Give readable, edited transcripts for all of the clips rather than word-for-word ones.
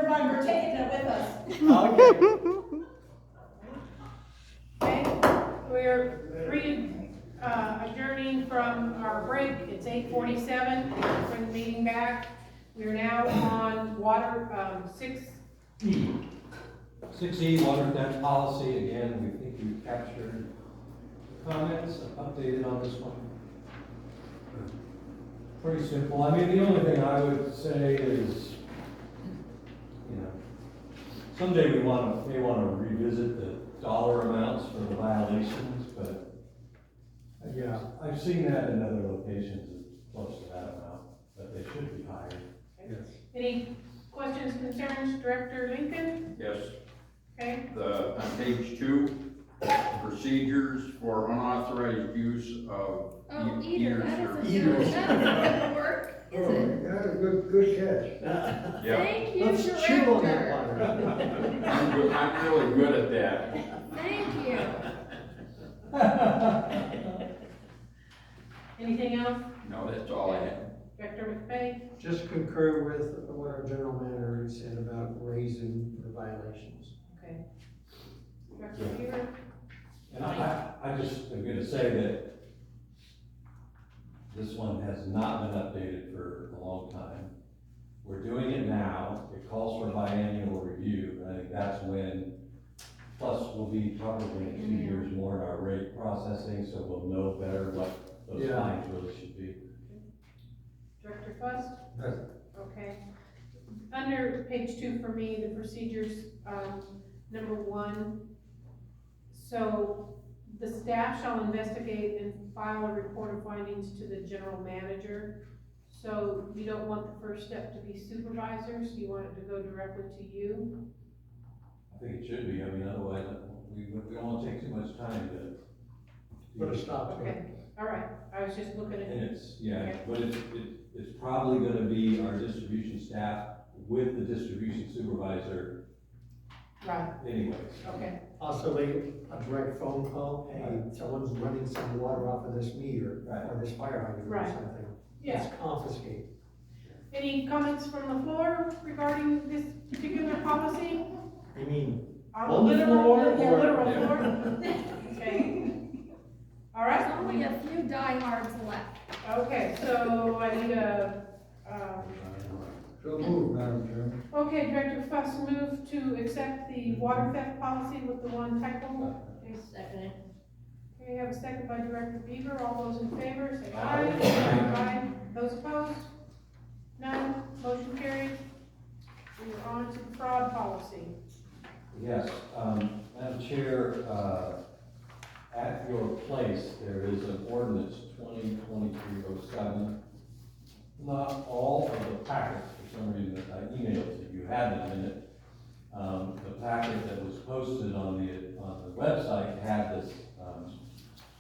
third one, we're taking it with us. Okay, we're adjourning from our break. It's 8:47. Bring the meeting back. We are now on water, 6E, water debt policy. Again, we think we've captured comments, updated on this one. Pretty simple. I mean, the only thing I would say is, you know, someday we may want to revisit the dollar amounts for the violations, but yeah, I've seen that in other locations close to that amount, but they should be higher. Yes. any questions, concerns, Director Lincoln? Yes, Okay, on page 2, procedures for unauthorized use of Eater, that or- isn't good, that isn't gonna work, is it? Yeah, good catch. Yeah, Thank you, Let's chew on that Director. one. I'm really good at that. Thank you. anything else? No, that's all I have. Director McVeigh? Just concur with what our general manager said about raising the violations. Okay. Director Beaver? And I just am gonna say that this one has not been updated for a long time. We're doing it now. It calls for biannual review, and I think that's when, plus we'll be probably in 2 years more in our rate processing, so we'll know better what those Yeah. fines really should be. Director Fuss? Yes. Okay. Under page 2 for me, the procedures, number 1. So the staff shall investigate and file a report of findings to the general manager. So you don't want the first step to be supervisors, you want it to go directly to you? I think it should be. I mean, otherwise, we don't want to take too much time to. Put a stop to it. Okay, all right, I was just looking at And it. it's, yeah, Okay. but it's probably gonna be our distribution staff with the distribution supervisor Right, anyways. okay, Possibly a direct phone call, hey, someone's running some water off of this meter, Right. or this fire hydrant or Right. something. yeah. Let's confiscate. Any comments from the floor regarding this particular policy? You mean, On On the literal- floor the or- literal Yeah. floor? Okay. All There's right, only a few diehards left. okay, so I need a, so move, Madam Chairman. okay, Director Fuss, move to accept the water theft policy with the one typo. Okay, Second. Okay, we have a second by Director Beaver, all those in favor, say Aye. aye. Aye. Those opposed? None, motion carried. We are on to the fraud policy. Yes, Madam Chair, at your place, there is an ordinance 2023-07. Not all of the packets, for some reason, that I emailed to you had them in it. The packet that was posted on the website had this,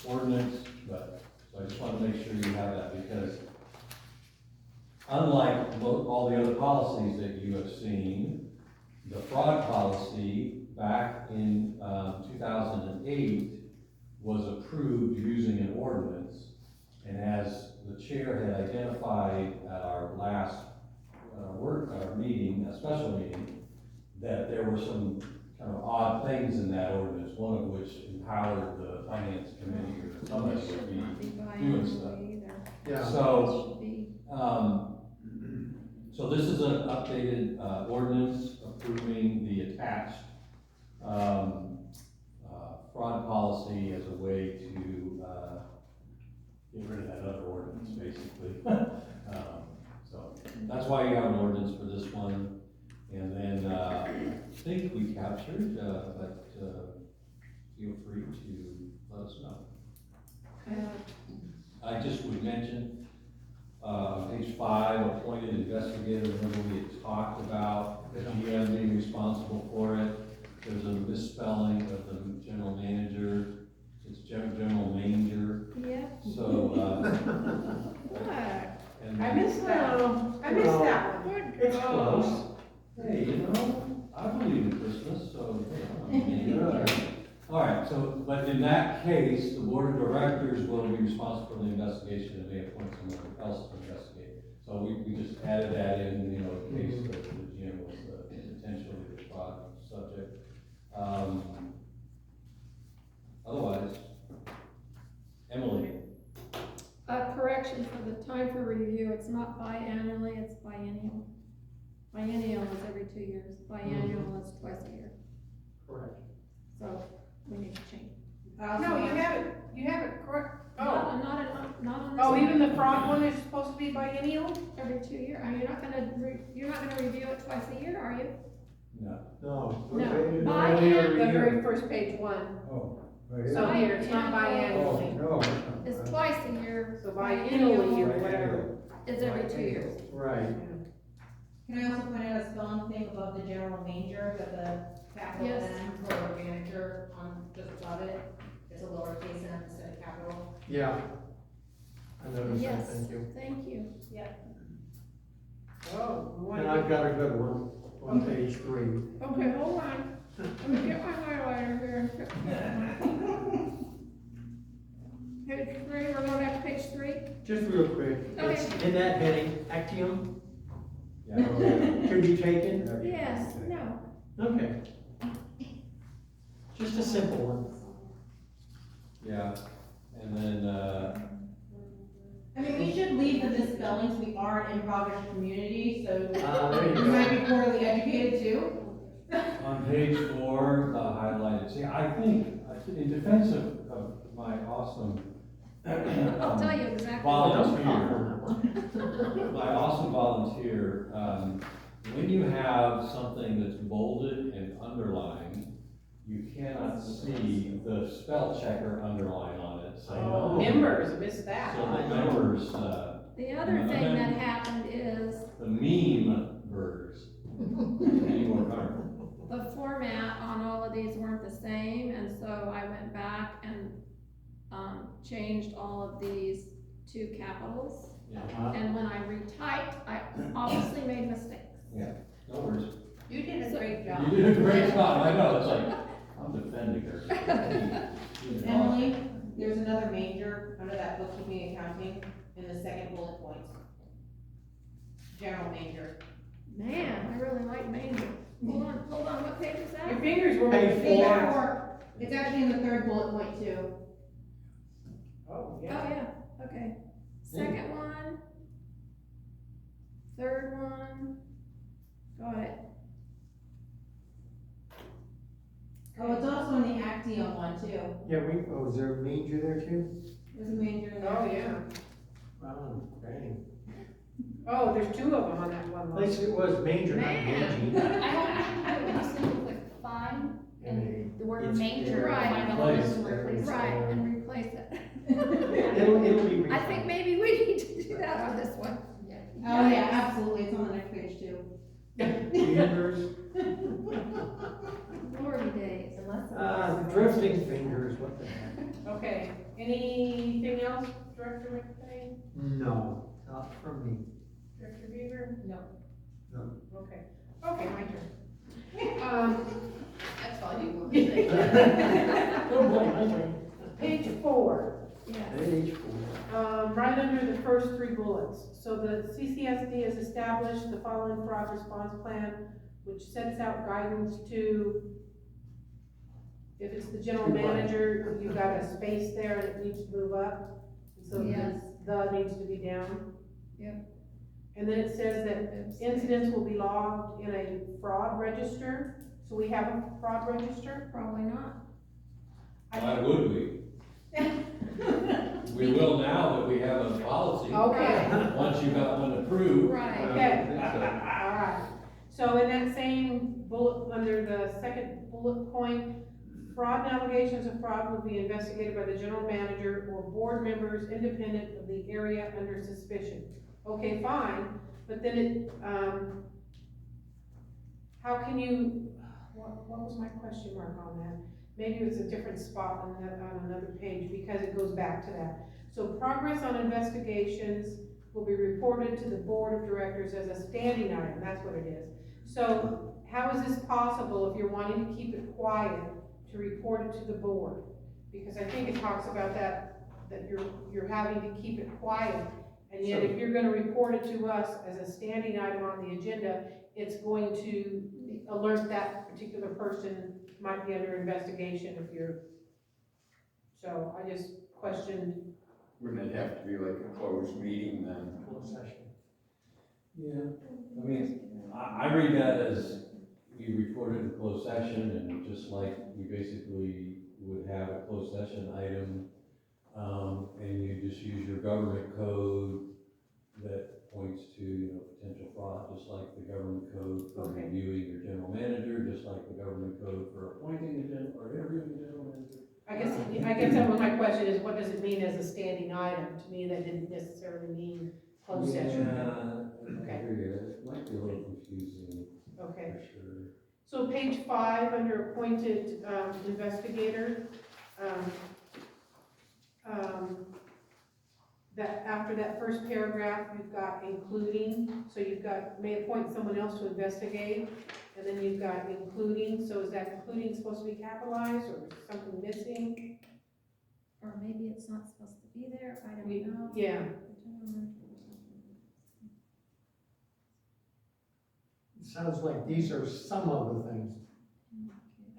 ordinance, but, so I just want to make sure you have that, because unlike all the other policies that you have seen, the fraud policy back in 2008 was approved using an ordinance, and as the chair had identified at our last meeting, a special meeting, that there were some kind of odd things in that ordinance, one of which empowered the finance committee or somebody to be doing stuff. Yeah. So, so this is an updated ordinance approving the attached fraud policy as a way to get rid of that other ordinance, basically. So that's why you have an ordinance for this one. And then I think we captured, but feel free to let us know. I just would mention page 5, appointed investigator. Remember we had talked about the GM being responsible for it. There's a misspelling of the general manager. It's general manager. Yep. So, and I missed that. I missed that one. It's close. hey, you know, I believe in Christmas, so, you know, all right, so, but in that case, the board of directors will be responsible for the investigation and may appoint someone else to investigate. So we just added that in, you know, in case the GM was Otherwise, Emily, Correction for the time for review, it's not biannually, it's biennial. Biennial is every 2 years, biannual is twice a year, Correct. so we need to change. No, you have it correct. Oh, Not on this. oh, one. even the fraud one is supposed to be biennial? Every 2 year, you're not gonna review it twice a year, are you? no. No. No. Okay. Biannual. The very first page one. Oh, right So here. here, it's not Oh, biannually. no. It's twice a year. So biennially or Biennial whatever. is every 2 years. Right. Can I also point out a spelling thing above the general manger, that the capital Yes. N for manager on just above it, it's a lowercase n instead of capital. Yeah. I noticed that, Yes, thank you. thank you. Oh, we want And to I've got a good one on page 3. Okay, hold on, let me get my highlighter here and fix that. Page 3, we're going back to page 3? Just real quick, it's in that heading, Actium, Yeah, okay. to be taken. Yes, no. Okay. Just a simple one. Yeah, and then, I mean, we should leave the misspellings, we are an impoverished community, so There you we might go. be poorly educated too. on page 4, the highlighted, see, I think, in defense of my awesome I'll tell you exactly. volunteer, Don't comment on that one. my awesome volunteer, when you have something that's bolded and underlined, you cannot see the spell checker underline on it, so. Oh, members, missed that. So the members, The other thing that happened is the meme birds, need more color. the format on all of these weren't the same, and so I went back and, changed all of these to capitals. Yeah, And when I retyped, I obviously made mistakes. no worries. You did a great You job. did a great job, I know, it's like, I'm defending her. Emily, there's another major under that bookkeeping accounting in the second bullet point. General major. Man, I really like Manger. Hold on, what page is Your that? fingers were. Page Page 4. 4, it's actually in the third bullet point too. Oh, Oh, yeah. yeah, okay. Second one. Third one. Got it. Oh, it's also in the Actium one too. Yeah, is there a manger there too? There's a major in there. Oh, yeah. Oh, dang. Oh, there's 2 of them on that one At line. least it was manger, not Man. mangey. I don't think you would simply click find and the word It's- manger, Right. find the Place. list and replace it. Right, and replace it. It'll be. I think maybe we need to do that on this one. Oh, yeah, absolutely, it's on the next page too. Fingers, Glory days. drifting fingers, what the heck? Okay, anything else, Director McFay, No, not from me. Director Beaver? No. No. Okay, okay, my turn. That's all you want Don't blame my brain. Page 4. Yes. Page 4. Right under the first 3 bullets. So the CCSD has established the following fraud response plan, which sets out guidance to, if it's the general manager, you got a space there and it needs to move up. So Yes. the needs to be down. Yep. And then it says that incidents will be logged in a fraud register. So we have a fraud register. Probably not. Why would we? We will now that we have a policy, Okay. once you got one approved. Right. Okay. So, Alright, so in that same bullet, under the second bullet point, fraud and allegations of fraud will be investigated by the general manager or board members independent of the area under suspicion. Okay, fine, but then it, how can you, what was my question mark on that? Maybe it was a different spot on another page, because it goes back to that. So progress on investigations will be reported to the board of directors as a standing item, that's what it is. So how is this possible if you're wanting to keep it quiet, to report it to the board? Because I think it talks about that you're having to keep it quiet, and yet if you're gonna report it to us as a standing item on the agenda, it's going to alert that particular person might be under investigation if you're, so I just questioned. Wouldn't it have to be like a closed meeting then? Closed session. Yeah, I mean, I read that as you reported in closed session, and just like you basically would have a closed session item, and you just use your government code that points to, you know, potential fraud, just like the government code for Okay. reviewing your general manager, just like the government code for appointing a general, or interviewing a general manager. I guess that was my question, is what does it mean as a standing item? To me, that didn't necessarily mean closed session. Yeah, I hear you, it might be a little confusing, Okay. for sure. So page 5, under appointed investigator, that after that first paragraph, you've got including, so you've got may appoint someone else to investigate, and then you've got including, so is that including supposed to be capitalized, or is something missing? Or maybe it's not supposed to be there, I don't We- know. yeah. It sounds like these are some of the things,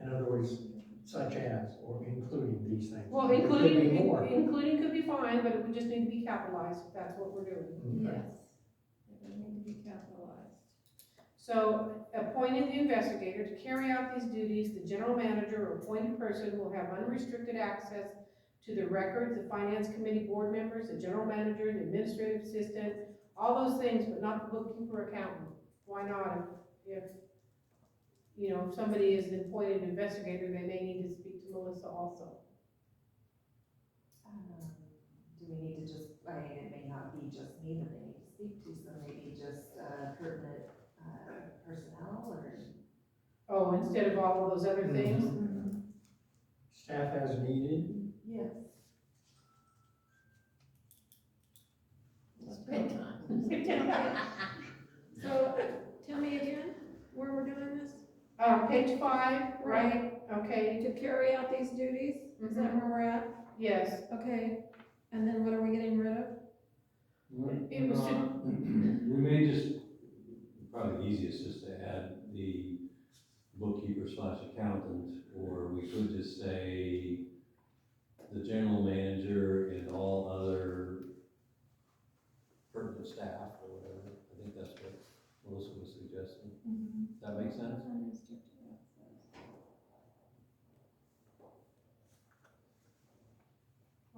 in other words, such as, or including these things. Well, There could be more. including could be fine, but it would just need to be capitalized, if that's what we're doing. Okay. Yes, it would need to be capitalized. So, appointing the investigator to carry out these duties, the general manager or appointed person will have unrestricted access to the records, the finance committee board members, the general manager, the administrative assistant, all those things, but not the bookkeeper accountant. Why not? If you know, if somebody is an appointed investigator, they may need to speak to Melissa also. Do we need to just, I mean, it may not be just me that they need to speak to, so maybe just pertinent personnel or? Oh, instead of all of those other things? Staff as needed. Yes. So, tell me again, where we're doing this? Page 5, right? Okay, To carry out these duties, is that where we're at? yes. Okay, and then what are we getting rid of? It was We may just, probably the easiest is to add the bookkeeper slash accountant, or we could just say the general manager and all other pertinent staff or whatever. I think that's what Melissa was suggesting. Does that make sense?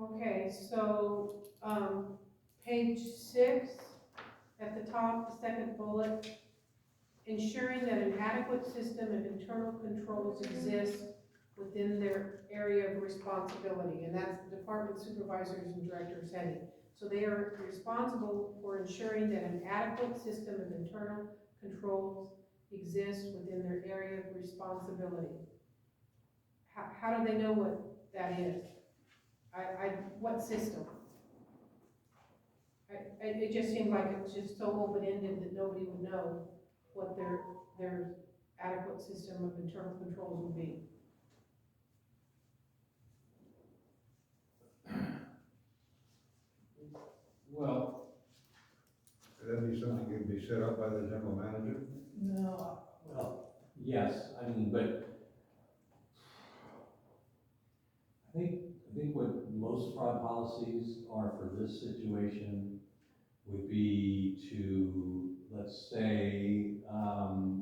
Okay, so, page 6, at the top, the second bullet, ensuring that an adequate system of internal controls exists within their area of responsibility, and that's the department supervisors and directors heading. So they are responsible for ensuring that an adequate system of internal controls exists within their area of responsibility. How do they know what that is? What system? It just seems like it's just so open-ended that nobody would know what their adequate system of internal controls would be. Well, Could that be something that can be set up by the general manager? No. Well, yes, I mean, but I think what most fraud policies are for this situation would be to, let's say,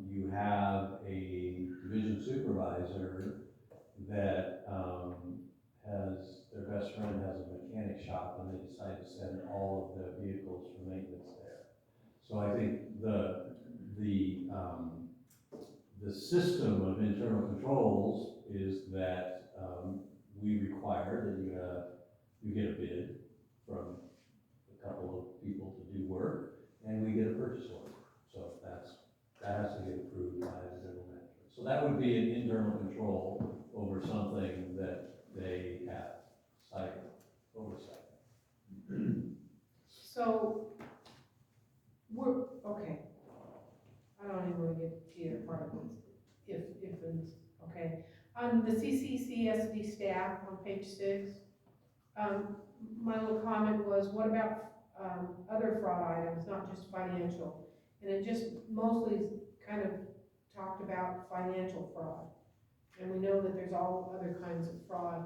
you have a division supervisor that, has, their best friend has a mechanic shop and they decide to send all of the vehicles for maintenance there. So I think the system of internal controls is that, we require that you get a bid from a couple of people to do work, and we get a purchase order. So that has to get approved by the general manager. So that would be an internal control over something that they have oversight. So, okay. I don't even want to get to either part of this, if it's, okay. The CCCSD staff on page 6, my little comment was, what about, other fraud items, not just financial? And it just mostly kind of talked about financial fraud. And we know that there's all other kinds of fraud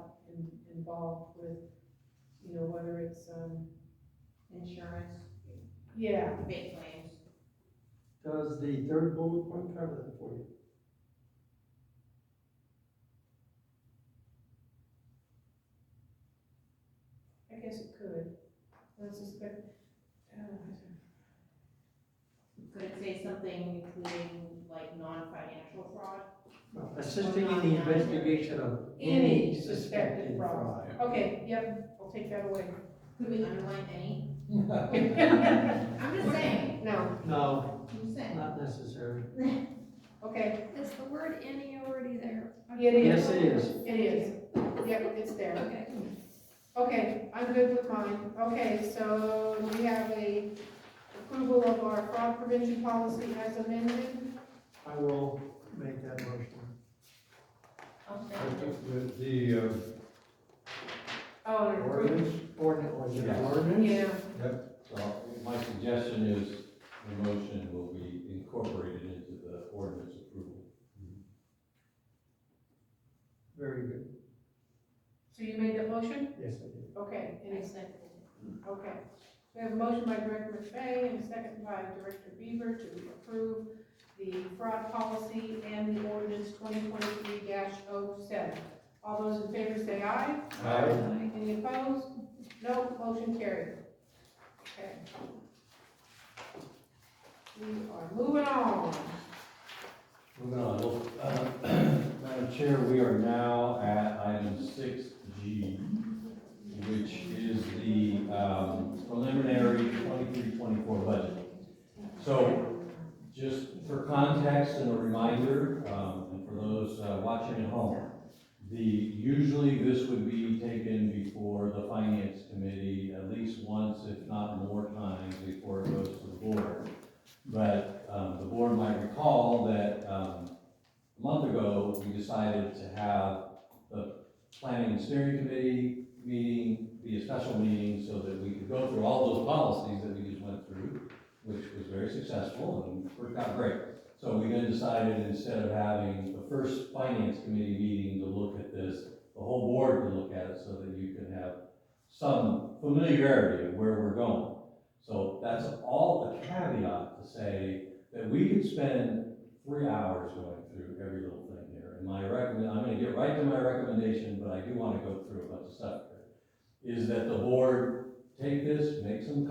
involved with, you know, whether it's, Insurance, yeah, big claims. Does the third bullet point cover that for you? I guess it could. Let's suspect, Could it say something including like non-financial fraud? Well, assisting in the investigation of any suspected fraud. Okay, yep, I'll take that away. Could we underline any? Okay, I'm just saying, no, No, I'm just saying. not necessary. okay, Is the word any already there? it is. Yes, it is. It is, yep, it's there. Okay. Okay, I'm good with mine. Okay, so we have a approval of our fraud prevention policy as amended. I will make that motion. I'll second it. The Oh, and approve. ordinance, Yeah. Yeah, So my suggestion is the motion will be incorporated into the ordinance approval. Very good. so you made that motion? Yes, I did. Okay, I and second okay. We have a motion by Director McFay and a second by Director Beaver to approve the fraud policy and the ordinance 2023-07. All those in favor say aye. Aye. Any opposed? No, motion carried. Okay. We are moving on. Moving on, well, Madam Chair, we are now at item 6G, which is the preliminary 23-24 budget. So, just for context and a reminder, and for those watching at home, usually this would be taken before the Finance Committee at least once, if not more times, before it goes to the board. But the board might recall that a month ago, we decided to have the Planning and Steering Committee meeting be a special meeting so that we could go through all those policies that we just went through, which was very successful and worked out great. So we then decided, instead of having the first Finance Committee meeting to look at this, the whole board to look at it so that you can have some familiarity of where we're going. So that's all a caveat to say that we could spend 3 hours going through every little thing here. And I'm gonna get right to my recommendation, but I do wanna go through a bunch of stuff here. Is that the board take this, make some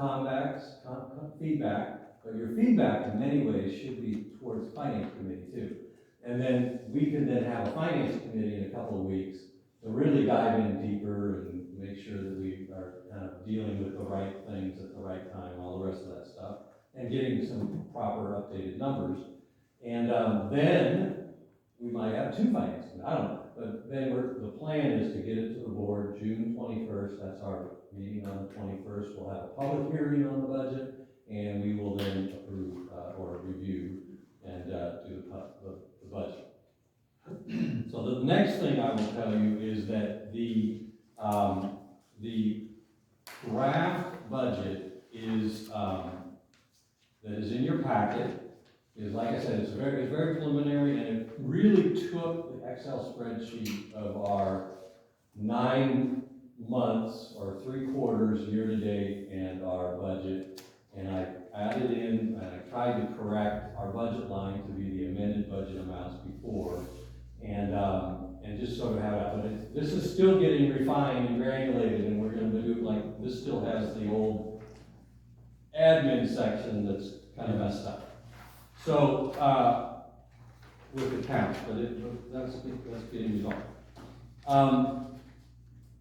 feedback, but your feedback in many ways should be towards the Finance Committee too. And then we can then have a Finance Committee in a couple of weeks to really dive in deeper and make sure that we are kind of dealing with the right things at the right time, all the rest of that stuff, and getting some proper updated numbers. And then we might have 2 Finance Committees, I don't know. But then the plan is to get it to the board June 21st, that's our meeting on the 21st. We'll have a public hearing on the budget, and we will then approve or review and do the budget. So the next thing I will tell you is that the draft budget is that is in your packet is, like I said, it's very preliminary, and it really took the Excel spreadsheet of our 9 months or 3 quarters year to date and our budget, and I added in and I tried to correct our budget line to be the amended budget amounts before, and just sort of have it. But this is still getting refined and granulated, and we're going to do like this. Still has the old admin section that's kind of messed up. So with the count, but that's getting resolved.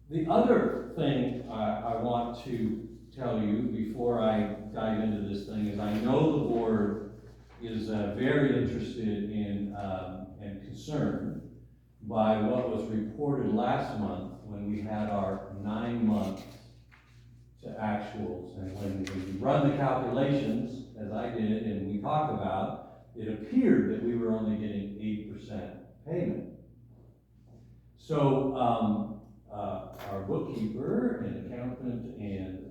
The other thing I want to tell you before I dive into this thing is I know the board is very interested in and concerned by what was reported last month when we had our 9 months to actuals. And when we run the calculations, as I did and we talked about, it appeared that we were only getting 8% payment. So our bookkeeper and accountant and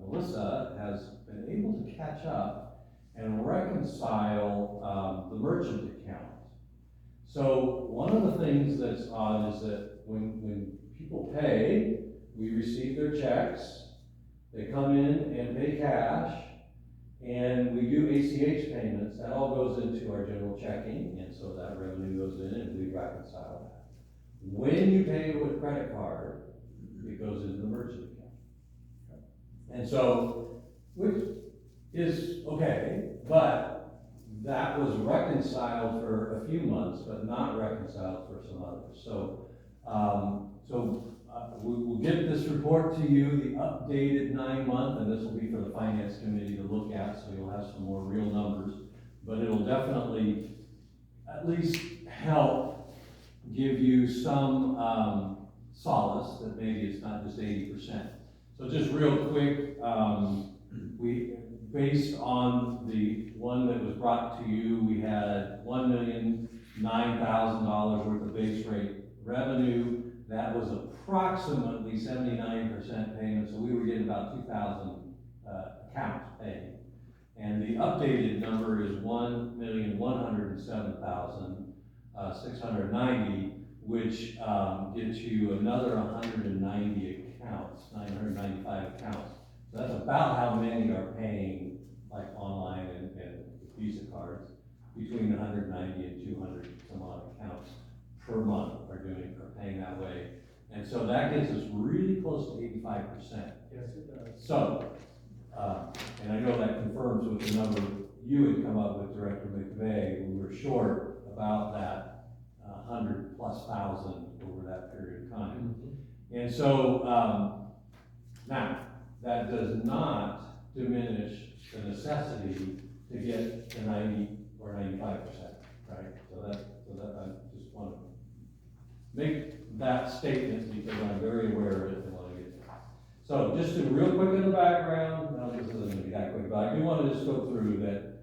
Melissa has been able to catch up, and reconcile, the merchant account. So one of the things that's odd is that when people pay, we receive their checks, they come in and pay cash, and we do ACH payments, that all goes into our general checking, and so that revenue goes in and we reconcile that. When you pay with credit card, it goes into the merchant account. And so, which is okay, but that was reconciled for a few months, but not reconciled for some others. So, we'll get this report to you, the updated 9-month, and this will be for the finance committee to look at, so you'll have some more real numbers. But it'll definitely at least help give you some solace that maybe it's not just 80%. So just real quick, we, based on the one that was brought to you, we had $1,009,000 worth of base rate revenue. That was approximately 79% payment, so we were getting about 2,000 accounts paid. And the updated number is 1,107,690, which gets you another 190 accounts, 995 accounts. So that's about how many are paying like online and Visa cards. Between 190 and 200 some odd accounts per month are paying that way. And so that gets us really close to 85%. Yes, it does. So, and I know that confirms with the number you had come up with, Director McVeigh. We were short about that 100,000+ over that period of time. Mm-hmm. And so, now, that does not diminish the necessity to get to 90 or 95%, right? So that I just want to make that statement because I'm very aware of it and want to get there. So just to real quick in the background, now this isn't going to be that quick, but I do want to just go through that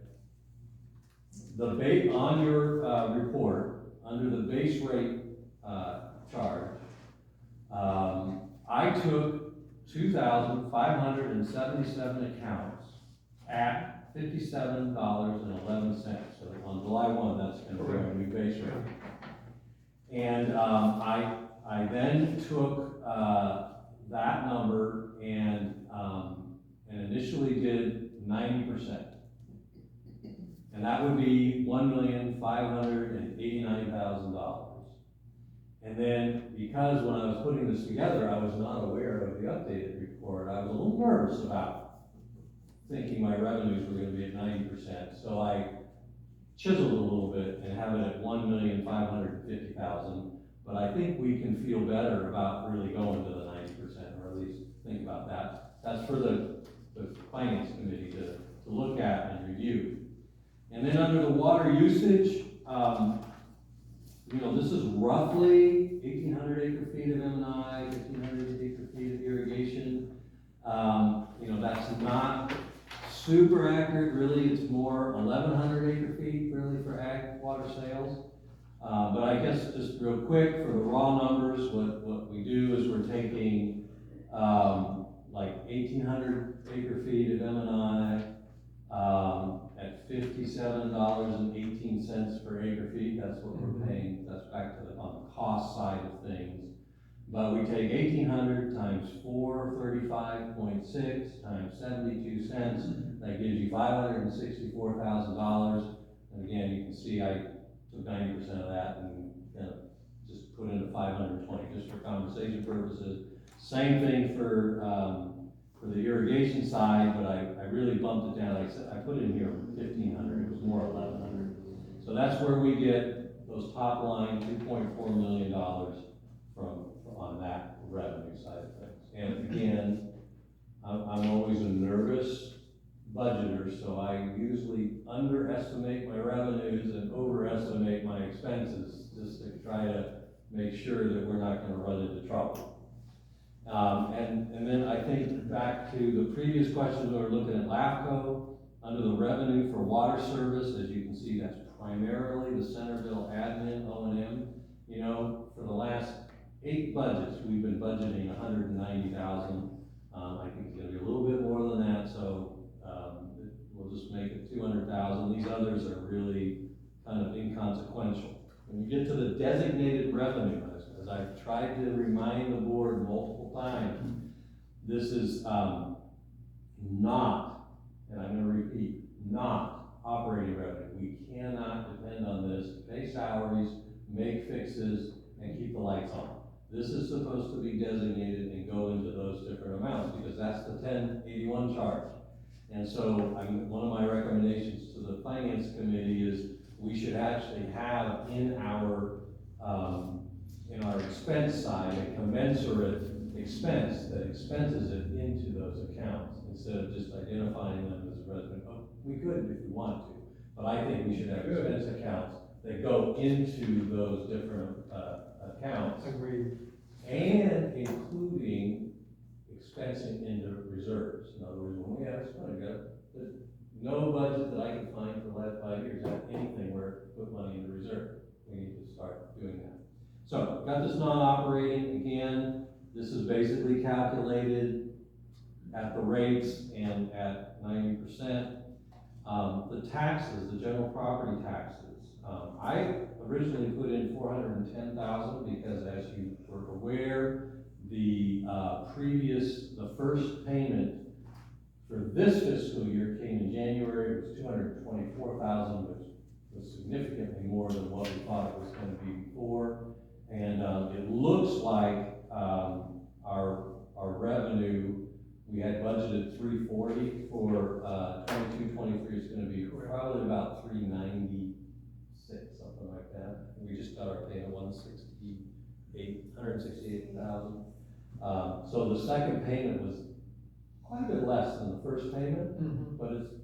on your report, under the base rate charge, I took 2,577 accounts at $57.11. So on July 1, that's going to be our new base rate. And I then took that number and initially did 90%. And that would be $1,589,000. And then, because when I was putting this together, I was not aware of the updated report, I was a little nervous about thinking my revenues were gonna be at 90%. So I chiseled a little bit and have it at 1,550,000. But I think we can feel better about really going to the 90%, or at least think about that. That's for the finance committee to look at and review. And then under the water usage, this is roughly 1,800 acre-feet of M&I, 1,500 acre-feet of irrigation. That's not super accurate, really. It's more 1,100 acre-feet, really, for ag water sales. But I guess just real quick, for the raw numbers, what we do is we're taking like 1,800 acre-feet of M&I, at $57.18 per acre feet. That's what we're paying. That's back to on the cost side of things. But we take 1,800 times 435.6 times 72 cents. That gives you $564,000. And again, you can see I took 90% of that and just put in 520 just for conversation purposes. Same thing for the irrigation side, but I really bumped it down. I put in here 1,500, it was more 1,100. So that's where we get those top line $2.4 million on that revenue side of things. And again, I'm always a nervous budgeter, so I usually underestimate my revenues and overestimate my expenses just to try to make sure that we're not going to run into trouble. And then I think back to the previous questions, we were looking at LAFCO. Under the revenue for water service, as you can see, that's primarily the Centerville admin, O&M. For the last 8 budgets, we've been budgeting $190,000. I think it's gonna be a little bit more than that, so we'll just make it 200,000. These others are really kind of inconsequential. When you get to the designated revenue, as I've tried to remind the board multiple times, this is not, and I'm gonna repeat, not operating revenue. We cannot depend on this to pay salaries, make fixes, and keep the lights on. This is supposed to be designated and go into those different amounts, because that's the 1081 charge. And so, one of my recommendations to the finance committee is we should actually have in our expense side a commensurate expense that expenses it into those accounts, instead of just identifying them as resident. Oh, we could if we want to, but I think we should have expense accounts that go into those different accounts. Agreed. And including expensing into reserves. In other words, when we have there's no budget that I can find for the last 5 years had anything where it put money in the reserve. We need to start doing that. So, got this non-operating, again, this is basically calculated at the rates and at 90%. The taxes, the general property taxes, I originally put in 410,000 because, as you were aware, the first payment for this fiscal year came in January. It was 224,000, which was significantly more than what we thought it was going to be before. And it looks like our revenue, we had budgeted 340 for 22-23. It's going to be probably about 396, something like that. We just got our payment 168,000. So the second payment was quite a bit less than the first payment, but it's,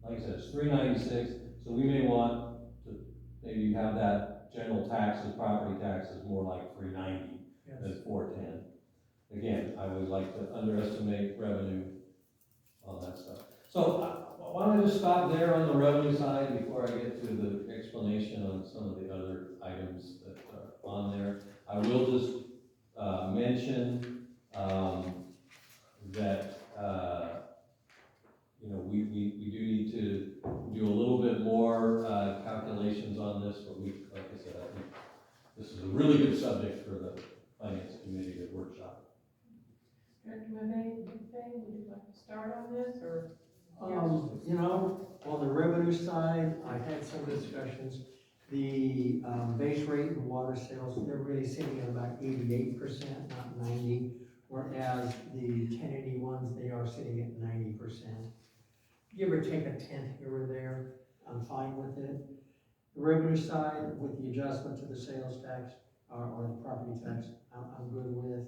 like I said, it's 396. So we may want to maybe have that general taxes, property taxes, more like 390 than 410. Again, I always like to underestimate revenue on that stuff. So why don't I just stop there on the revenue side before I get to the explanation on some of the other items that are on there. I will just mention that we do need to do a little bit more calculations on this, but like I said, I think this is a really good subject for the finance committee to workshop. Director Mavet, would you like to start on this, or? On the revenue side, I had some discussions. The base rate in water sales, they're really sitting at about 88%, not 90%, whereas the 1081s, they are sitting at 90%. Give or take a tenth here or there, I'm fine with it. The revenue side, with the adjustment to the sales tax, or the property tax, I'm good with.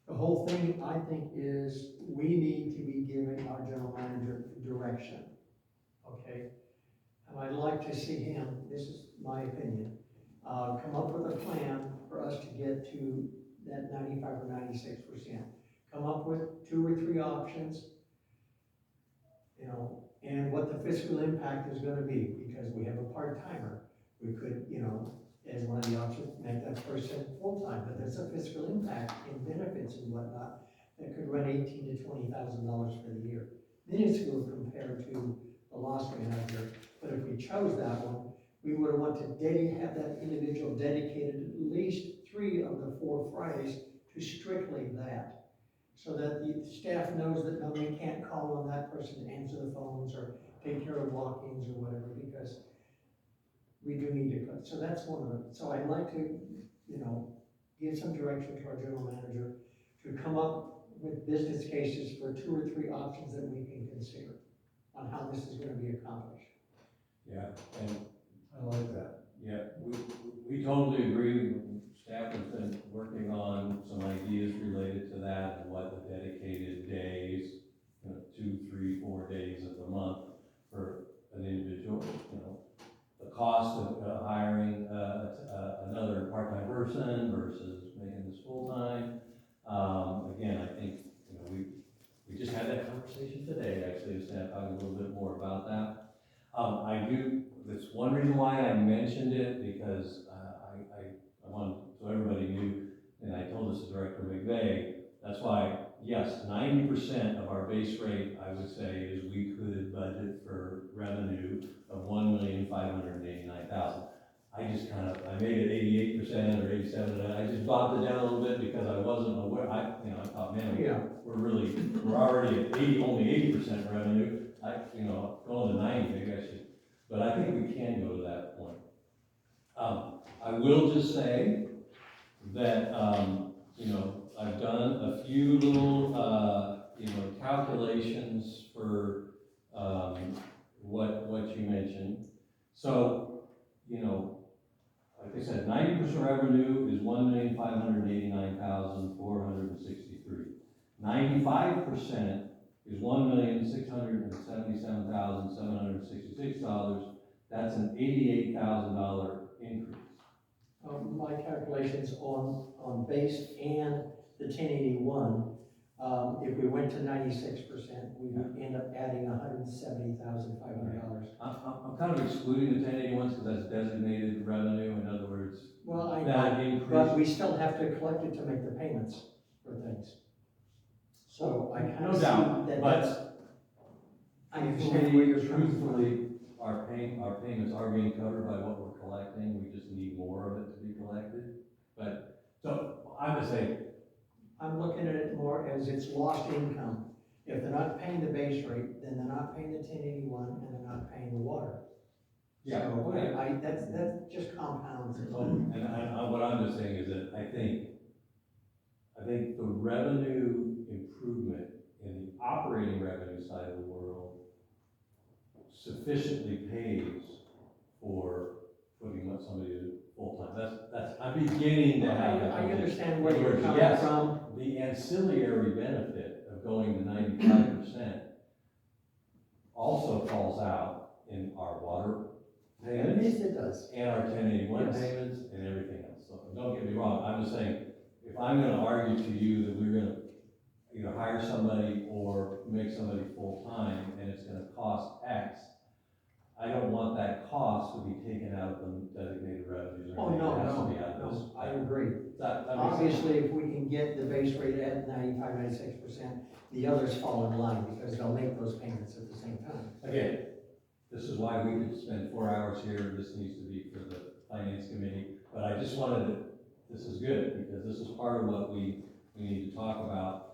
The whole thing, I think, is we need to be giving our general manager direction, okay? And I'd like to see him, this is my opinion, come up with a plan for us to get to that 95 or 96%. Come up with 2 or 3 options, and what the fiscal impact is gonna be, because we have a part-timer. We could, as one of the options, make that person full-time, but there's a fiscal impact in benefits and whatnot that could run $18,000 to $20,000 for the year. Minuscule compared to the loss we have here. But if we chose that one, we would want to have that individual dedicated at least 3 of the 4 Fridays to strictly that. So that the staff knows that nobody can't call on that person to answer the phones or take care of walk-ins or whatever, because we do need to cut. So that's one of them. So I'd like to, give some direction to our general manager to come up with business cases for 2 or 3 options that we can consider on how this is going to be accomplished. Yeah, and I like that. yeah, we totally agree. Staff has been working on some ideas related to that and what the dedicated days, 2, 3, 4 days of the month for an individual, the cost of hiring another part-time person versus making this full-time. Again, I think, we just had that conversation today, actually, with staff, talking a little bit more about that. That's one reason why I mentioned it, because I wanted, so everybody knew, and I told this to Director McVeigh, that's why yes, 90% of our base rate, I would say, is we could budget for revenue of 1,589,000. I just kind of, I made it 88% or 87%, I just dropped it down a little bit because I wasn't aware, I thought, man, Yeah. we're already at 80, only 80% revenue, going to 90, maybe I should, but I think we can go to that point. I will just say that, I've done a few little, calculations for, what you mentioned. So, like I said, 90% revenue is 1,589,463. 95% is $1,677,766. That's an $88,000 increase. My calculations on base and the 1081, if we went to 96%, we would end up adding $170,500. I'm kind of excluding the 1081s because that's designated revenue, in other words. Well, I that know, increase. but we still have to collect it to make the payments for things. So I kind No of see doubt, that but that's, I understand where you're coming from. truthfully, our payments are being covered by what we're collecting, we just need more of it to be collected. But, so, I would say, I'm looking at it more as it's lost income. If they're not paying the base rate, then they're not paying the 1081 and they're not paying the water. yeah, So okay. that's just compounds it. And what I'm just saying is that I think the revenue improvement in the operating revenue side of the world sufficiently pays for putting somebody to full-time. That's, I'm beginning to have that. I understand where you're coming Yes, from. the ancillary benefit of going to 95% also falls out in our water payments. Yes, it does. And our 1081 Yes. payments and everything else. So don't get me wrong, I'm just saying, if I'm gonna argue to you that we're gonna either hire somebody or make somebody full-time and it's gonna cost X, I don't want that cost to be taken out of the designated revenues or Oh, anything. no, It has to no, be out of this. no, I agree. That makes sense. Obviously, if we can get the base rate at 95, 96%, the others fall in line because they'll make those payments at the same time. Again, this is why we could spend 4 hours here, this needs to be for the finance committee, but I just wanted to, this is good, because this is part of what we need to talk about.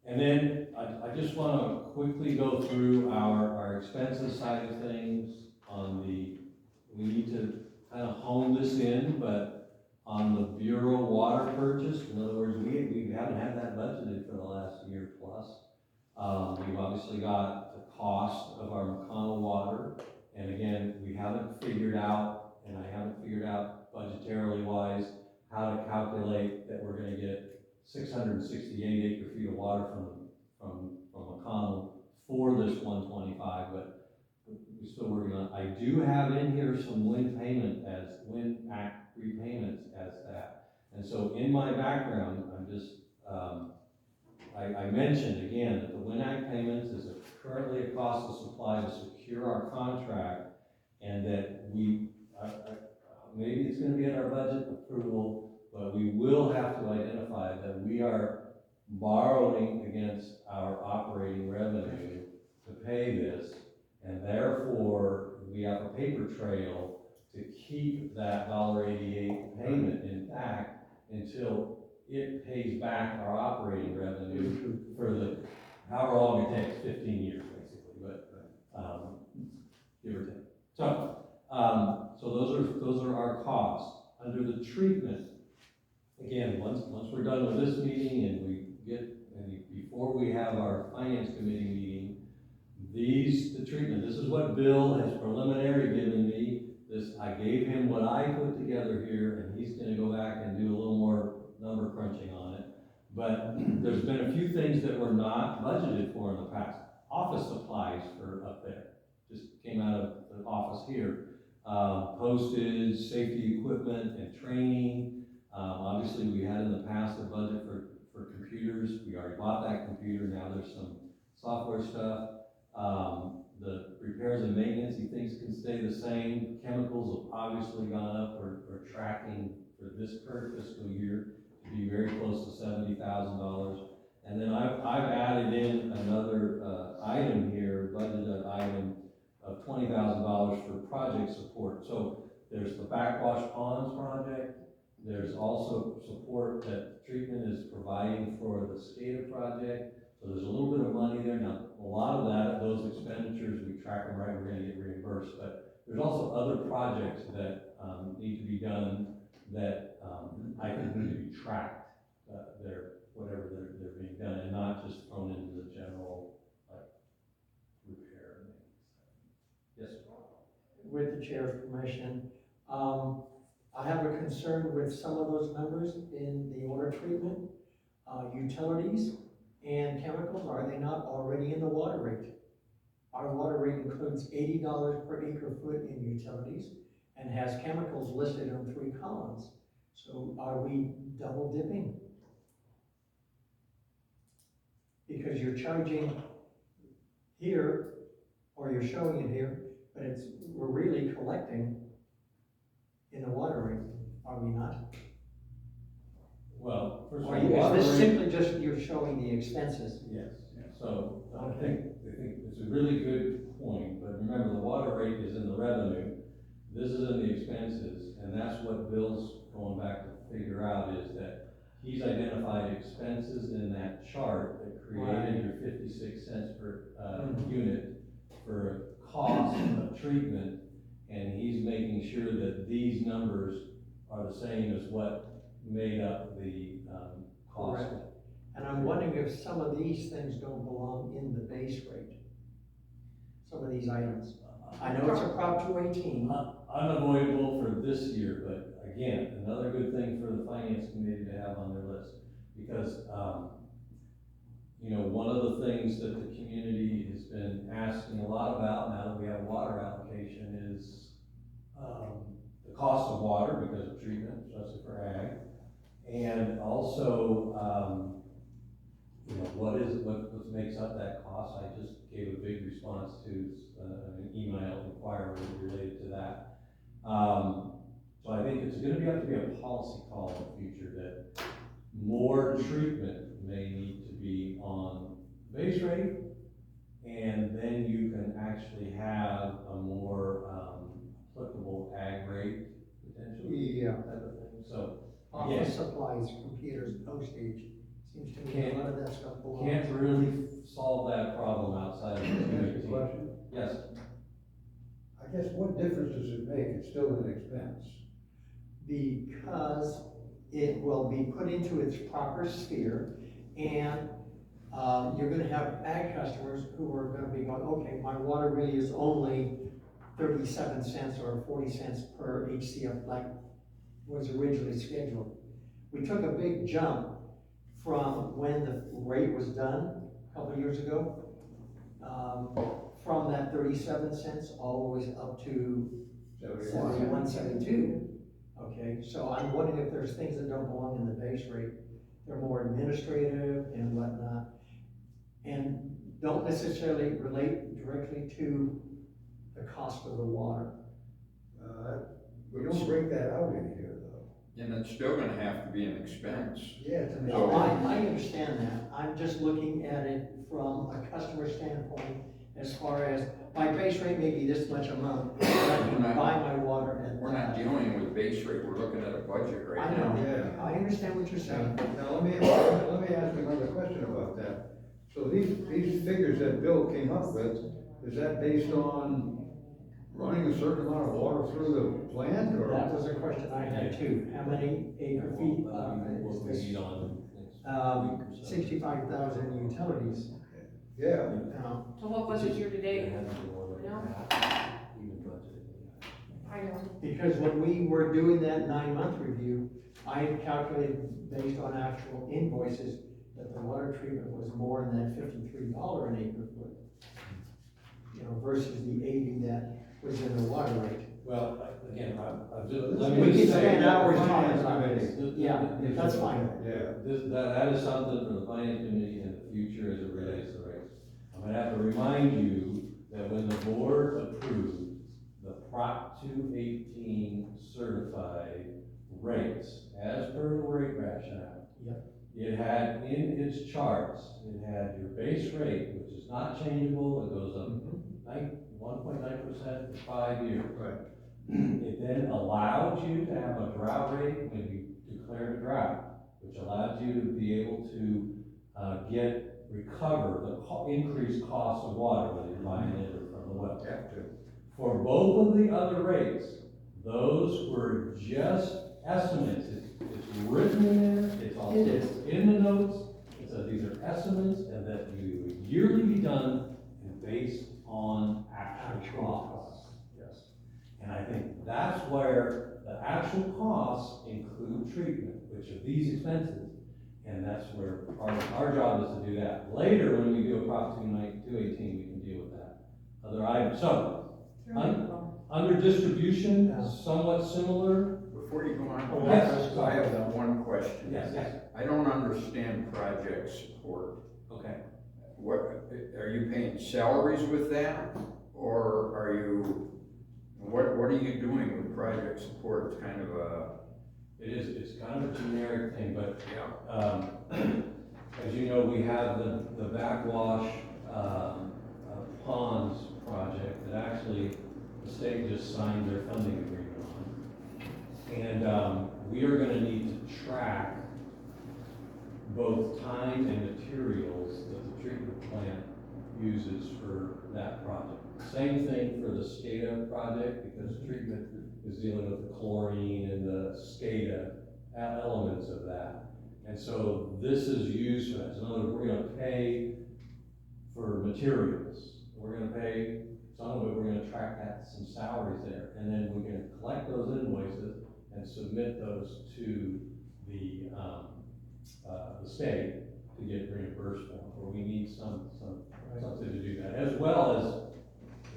And then I just want to quickly go through our expenses side of things we need to kind of hone this in, but on the Bureau water purchase, in other words, we haven't had that budgeted for the last year plus. We've obviously got the cost of our McConnell water, and again, we haven't figured out, and I haven't figured out budgetarily wise, how to calculate that we're gonna get 668 acre feet of water from McConnell for this 125, but we're still working on it. I do have in here some Wind Act repayments as that. And so in my background, I'm just, I mentioned again that the Wind Act payments is currently a cost of supply to secure our contract, and that maybe it's gonna be at our budget approval, but we will have to identify that we are borrowing against our operating revenue to pay this, and therefore we have a paper trail to keep that $1.88 payment intact until it pays back our operating revenue for the, however long it takes, 15 years basically, but, give or take. So those are our costs. Under the treatment, again, once we're done with this meeting and before we have our finance committee meeting, the treatment, this is what Bill has preliminary given me. I gave him what I put together here, and he's gonna go back and do a little more number crunching on it. But there's been a few things that were not budgeted for in the past. Office supplies for up there, just came out of the office here. Postage, safety equipment and training. Obviously we had in the past a budget for computers. We already bought that computer, now there's some software stuff. The repairs and maintenance, he thinks can stay the same. Chemicals have obviously gone up or tracking for this current fiscal year to be very close to $70,000. And then I've added in another, item here, budgeted item of $20,000 for project support. So there's the backwash ponds project, there's also support that treatment is providing for the SCADA project. So there's a little bit of money there. Now, a lot of that, those expenditures, we track them right, we're gonna get reimbursed. But there's also other projects that, need to be done that, I think need to be tracked. Whatever they're being done, and not just thrown into the general, like, repair and things. Yes, sir. With the chair's permission, I have a concern with some of those numbers in the water treatment. Utilities and chemicals, are they not already in the water rate? Our water rate includes $80 per acre foot in utilities and has chemicals listed on 3 columns. So are we double dipping? Because you're charging here, or you're showing it here, but we're really collecting in the water rate, are we not? Well, first of Or all, water is this rate- simply just you're showing the expenses? Yes, so I think it's a really good point, but remember, the water rate is in the revenue, this is in the expenses, and that's what Bill's going back to figure out, is that he's identified expenses in that chart that created your 56 cents per unit for cost of treatment, and he's making sure that these numbers are the same as what made up the cost. Correct. And I'm wondering if some of these things don't belong in the base rate. Some of these items. I know it's a Prop 218. Unavoidable for this year, but again, another good thing for the finance committee to have on their list. Because, you know, one of the things that the community has been asking a lot about now that we have water allocation is the cost of water because of treatment, especially for ag. And also, you know, what makes up that cost? I just gave a big response to an email inquiry related to that. So I think it's gonna have to be a policy call in the future that more treatment may need to be on base rate, and then you can actually have a more applicable ag rate potentially. Yeah. Type of thing. So Office supplies, computers, postage, seems to me a lot of that stuff belongs. can't really solve that problem outside of the Can I ask a community. question? Yes. I guess what difference does it make? It's still an expense. Because it will be put into its proper sphere, and you're gonna have ag customers who are gonna be going, okay, my water really is only 37 cents or 40 cents per HCF, like was originally scheduled. We took a big jump from when the rate was done a couple of years ago, from that 37 cents all the way up to 71, 72. Okay, so I'm wondering if there's things that don't belong in the base rate. They're more administrative and whatnot, and don't necessarily relate directly to the cost of the water. We don't break that out in here, though. And it's still gonna have to be an expense. Yeah, it's an No, expense. I understand that. I'm just looking at it from a customer standpoint, as far as, my base rate may be this much a month, but I can buy my water at We're not that. dealing with base rate, we're looking at a budget right I now. know, Yeah. I understand what you're saying. Now, let me ask another question about that. So these figures that Bill came up with, is that based on running a certain amount of water through the plant, or? That was a question I had too. How many acre feet, What is we this? need on next week or so. 65,000 utilities. Yeah, So what was it year to date? It has to be more than No. half, even budgeted. I know. Because when we were doing that 9-month review, I had calculated based on actual invoices that the water treatment was more than that $53 an acre foot. You know, versus the 80 that was in the water rate. Well, again, I'm just, We let We me can just say. spend hours the talking finance about committee. this. Yeah, that's fine. yeah. That is something for the finance committee in the future as it relates to rates. I'm gonna have to remind you that when the board approved the Prop 218 certified rates, as per the rate rationale. Yep. It had in its charts, it had your base rate, which is not changeable, it goes up 1.9% for 5 years. Right. It then allowed you to have a drought rate when you declared a drought, which allowed you to be able to recover the increased cost of water, whether you're buying it or from the well. Have to. For both of the other rates, those were just estimates. It's written in there, it's also It is. in the notes. It says these are estimates and that you would yearly be done and based on actual costs. Yes. And I think that's where the actual costs include treatment, which are these expenses. And that's where our job is to do that. Later, when we do a Prop 218, we can deal with that. Other items. So, under distribution, somewhat similar. Before you go on, Yes. I have one question. Yes. I don't understand project support. Okay. What, are you paying salaries with that? Or are you, what are you doing with project support? It's kind of a, It's kind of a generic thing, but yeah. as you know, we have the backwash ponds project that actually the state just signed their funding agreement on. And we are gonna need to track both time and materials that the treatment plant uses for that project. Same thing for the SCADA project, because treatment is dealing with the chlorine and the SCADA elements of that. And so this is used for that. So in other words, we're gonna pay for materials. We're gonna pay, some of it, we're gonna track that, some salaries there. And then we're gonna collect those invoices and submit those to the state to get reimbursed for, or we need something to do that, as well as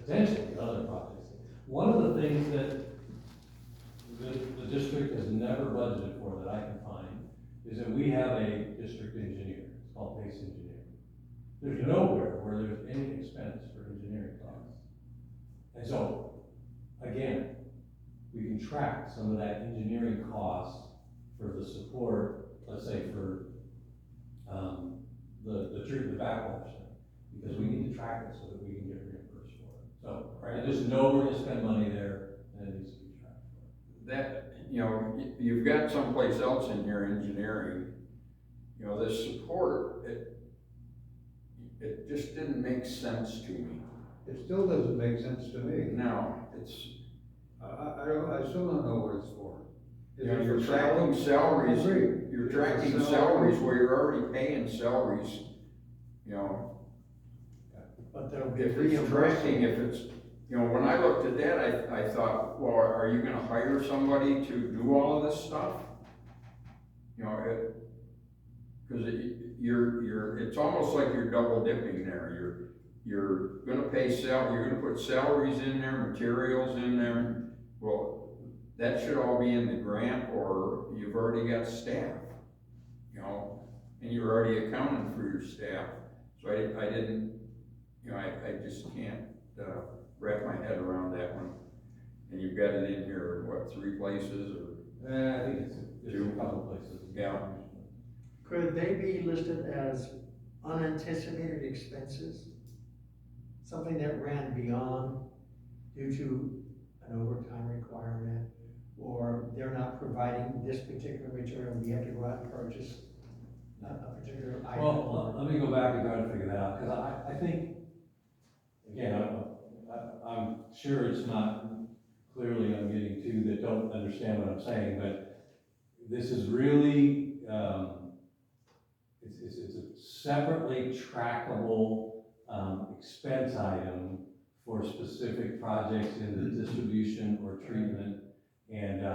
potentially other projects. One of the things that the district has never budgeted for that I can find is that we have a district engineer. It's called base engineering. There's nowhere where there's any expense for engineering costs. And so, again, we can track some of that engineering cost for the support, let's say for the backwash thing, because we need to track it so that we can get reimbursed for it. So I just know we're gonna spend money there, and it needs to be tracked. That, you know, you've got someplace else in here, engineering, you know, this support, it just didn't make sense to me. It still doesn't make sense to me. No, it's, I still don't know what it's for. you know, you're tracking salaries, you're tracking salaries where you're already paying salaries, you know. But there'll be If it's tracking, if it's, you know, when I looked at that, I thought, well, are you gonna hire somebody to do all of this stuff? You know, it's almost like you're double dipping there. You're gonna you're gonna put salaries in there, materials in there. Well, that should all be in the grant, or you've already got staff, you know, and you're already accounting for your staff. So I didn't, you know, I just can't, wrap my head around that one. And you've got it in here, what, 3 places, or? I think it's a couple places. Yeah. Could they be listed as unanticipated expenses? Something that ran beyond due to an overtime requirement, or they're not providing this particular material, we have to go out and purchase a particular item? Well, let me go back and try to figure that out, because I think, again, I'm sure it's not clearly I'm getting to that don't understand what I'm saying, but this is really, it's a separately trackable expense item for specific projects in the distribution or treatment. And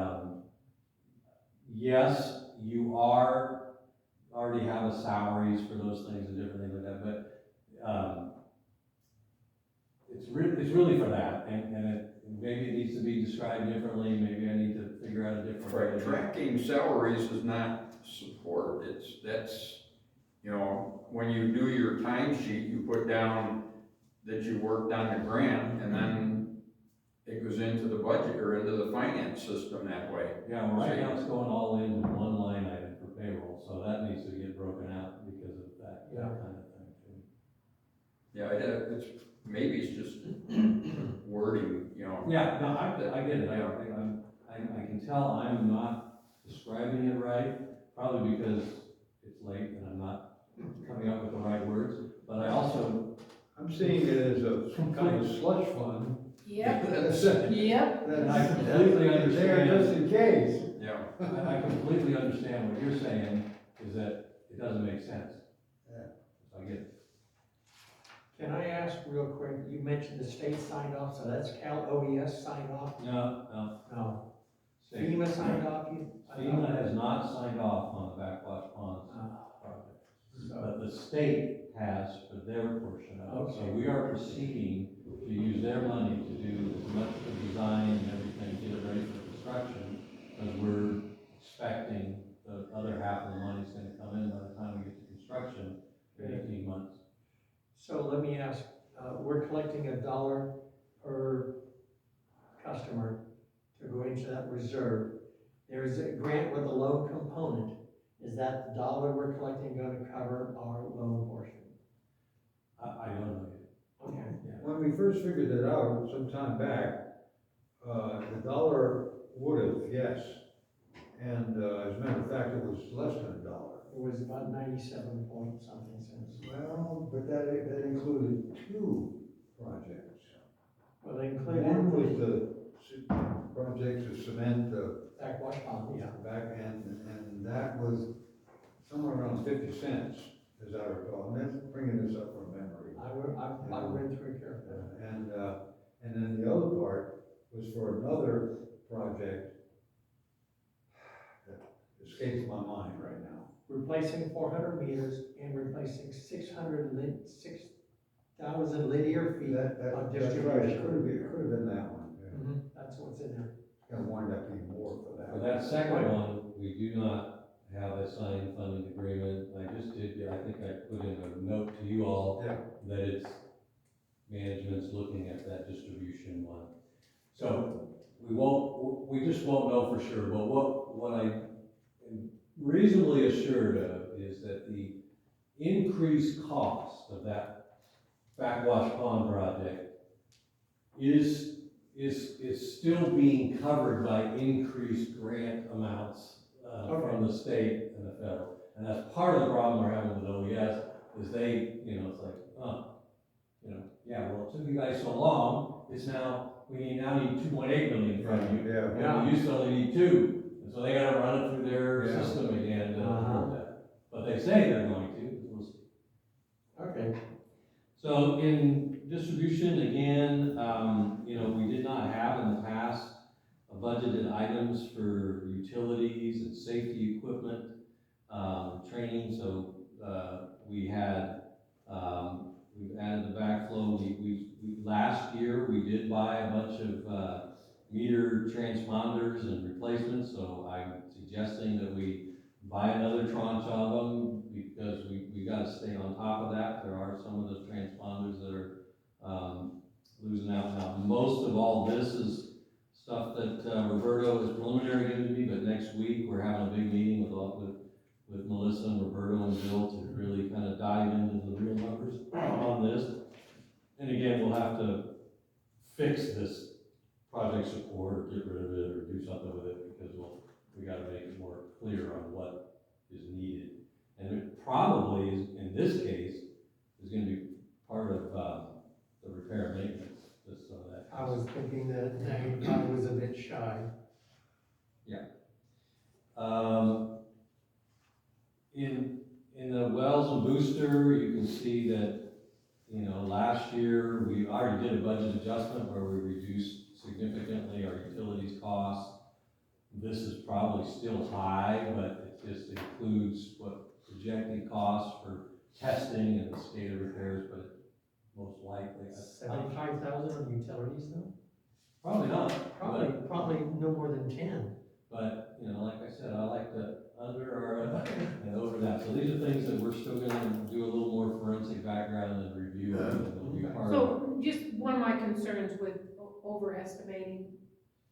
yes, you already have a salaries for those things and different things like that, but it's really for that, and maybe it needs to be described differently. Maybe I need to figure out a different way. Right, tracking salaries is not support, that's, you know, when you do your timesheet, you put down that you worked on the grant, and then it goes into the budget or into the finance system that way. Yeah, well, right now it's going all into one line item for payroll, so that needs to get broken out because of that, Yeah. that kind of thing too. Yeah, it's, maybe it's just wording, you know. Yeah, no, I get it, I can tell I'm not describing it right, probably because it's late and I'm not coming up with the right words, but I also, I'm seeing it as some kind of slush fund. Yep, That's- yep. And I completely that's there just in case. Yeah, I completely understand what you're saying, is that it doesn't make sense. Yeah. So I get it. Can I ask real quick, you mentioned the state signed off, so that's Cal OES signed off? No, No. state. FEMA signed off, FEMA has not signed off on the backwash ponds project, So, but the state has for their portion of it. So Okay. we are proceeding to use their money to do as much of the design and everything, get it ready for construction, because we're expecting the other half of the money's gonna come in by the time we get to construction in 18 months. so let me ask, we're collecting $1 per customer to go into that reserve. There's a grant with a loan component. Is that the dollar we're collecting going to cover our loan portion? I don't know yet. Okay. When we first figured it out some time back, the dollar would have, yes. And, as a matter of fact, it was less than $1. It was about 97 point something cents. Well, but that included two projects. Well, they included One was the project to cement the backwash pond, yeah. back end, and that was somewhere around 50 cents, as I recall. And that's bringing this up from memory. I read through it carefully. And then the other part was for another project that escapes my mind right now. Replacing 400 meters and replacing 6,000 linear feet That's of right, distribution. it could have been that one. Yeah. Mhm, that's what's in there. It's gonna wind up being more for that. For that second one, we do not have a signed funding agreement. I just did, I think I put in a note to you all Yeah. that it's, management's looking at that distribution one. So we just won't know for sure, but what I am reasonably assured of is that the increased cost of that backwash pond project is still being covered by increased grant amounts from the state and the federal. And that's part of the problem we're having with OES, is they, it's like, yeah, well, it took you guys so long, we now need 2.8 million from you. Yeah. And we used to only need 2, and so they gotta run it through their Yeah. system again to Uh-huh. hold that. But they say they're going to, we'll see. Okay. So in distribution, again, we did not have in the past budgeted items for utilities and safety equipment, training, so, we've added the backflow. Last year, we did buy a bunch of, meter transponders and replacements, so I'm suggesting that we buy another tranche of them, because we gotta stay on top of that. There are some of those transponders that are, losing out now. Most of all this is stuff that, Roberto is preliminary giving to me, but next week, we're having a big meeting with Melissa and Roberto and Bill to really kind of dive into the real numbers on this. And again, we'll have to fix this project support, or get rid of it, or do something with it, because we gotta make it more clear on what is needed. And it probably is, in this case, is gonna be part of, the repair and maintenance, just so that. I was thinking that I was a bit shy. In the wells and booster, you can see that, last year, we already did a budget adjustment where we reduced significantly our utilities costs. This is probably still high, but it just includes what projected costs for testing and the SCADA repairs, but most likely. 75,000 on utilities though? Probably not. Probably no more than 10. But, like I said, I like to under or and over that. So these are things that we're still gonna do a little more forensic background and review, and it'll be part of. So just one of my concerns with overestimating,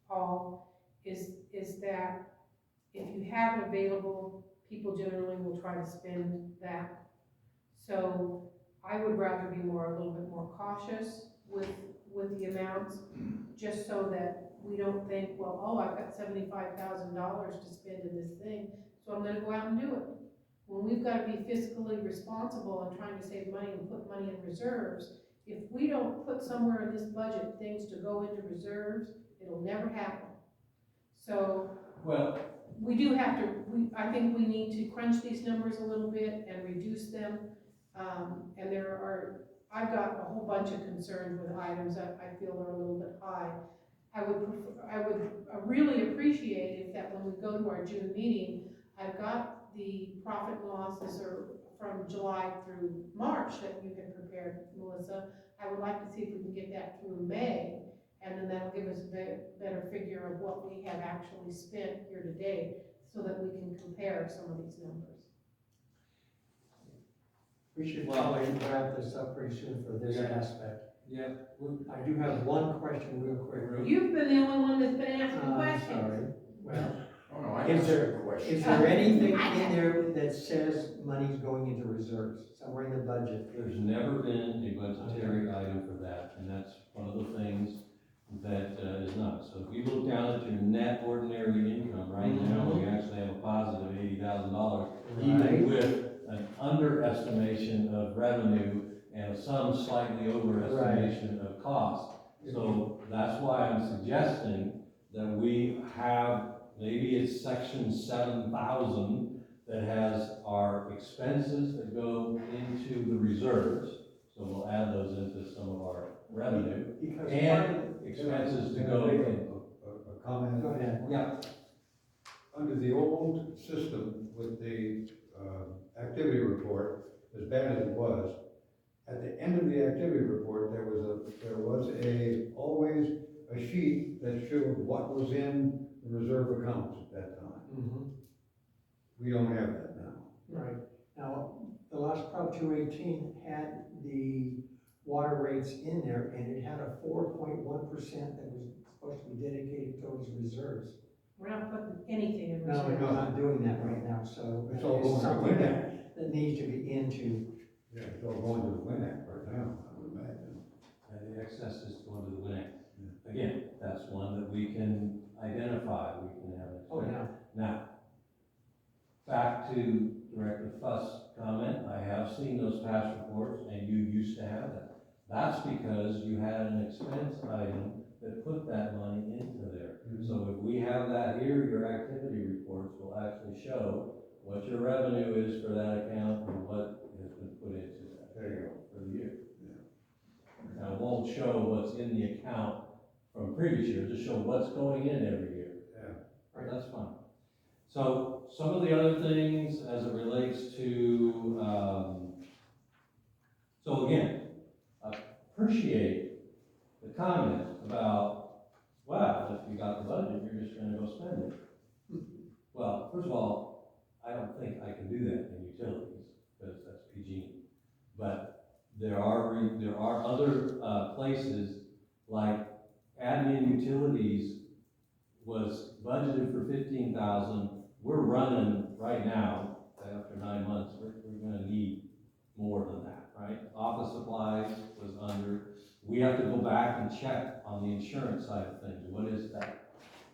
Paul, is that if you have it available, people generally will try to spend that. So I would rather be a little bit more cautious with the amounts, just so that we don't think, well, oh, I've got $75,000 to spend in this thing, so I'm gonna go out and do it. When we've gotta be fiscally responsible and trying to save money and put money in reserves, if we don't put somewhere in this budget things to go into reserves, it'll never happen. So, Well, we do have to, I think we need to crunch these numbers a little bit and reduce them. And I've got a whole bunch of concerns with items that I feel are a little bit high. I would really appreciate if that when we go to our June meeting, I've got the profit and losses from July through March that you had prepared, Melissa. I would like to see if we can get that through May, and then that'll give us a better figure of what we have actually spent year to date, so that we can compare some of these numbers. We should Well- probably wrap this up pretty soon for this Yeah. aspect. yeah, I do have one question real quick. You've been the only one that's been asking I'm questions. sorry. Well, Oh, no, I Is asked there- a question. is there anything in there that says money's going into reserves, somewhere in the budget? there's never been a budgetary item for that, and that's one of the things that is not. So if you look down at your net ordinary income, right now, we actually have a positive $80,000, even Right. with an underestimation of revenue and some slightly overestimation of cost. So that's why I'm suggesting that we have, maybe it's section 7,000 that has our expenses that go into the reserves. So we'll add those into some of our revenue, Because part and of, expenses to Can I go make in. a comment? go ahead. Yeah, Under the old system with the, activity report, as bad as it was, at the end of the activity report, there was always a sheet that showed what was in the reserve accounts at that time. Mhm. We don't have that now. Right. Now, the last Prop 218 had the water rates in there, and it had a 4.1% that was supposed to be dedicated towards reserves. We're not putting anything in No, we're reserve. not doing that right now, so It's all it's going to something WINAC. that needs to be into. Yeah, it's all going to the WINAC right now, I would imagine. and the excess is going to the WINAC. Again, that's one that we can identify, we can have it. Oh, yeah. Now, back to Director Fuss' comment, I have seen those past reports, and you used to have that. That's because you had an expense item that put that money into there. So if we have that here, your activity reports will actually show what your revenue is for that account and what has been put into that There you go. for the year. Now, it won't show what's in the account from previous years, just show what's going in every year. Yeah. Right, that's fine. So, some of the other things as it relates to, so again, appreciate the comment about, wow, if you got the budget, you're just gonna go spend it. Well, first of all, I don't think I can do that in utilities, because that's PG. But there are other places, like admin utilities was budgeted for 15,000. We're running right now, after 9 months, we're gonna need more than that, right? Office supplies was under. We have to go back and check on the insurance side of things. What is that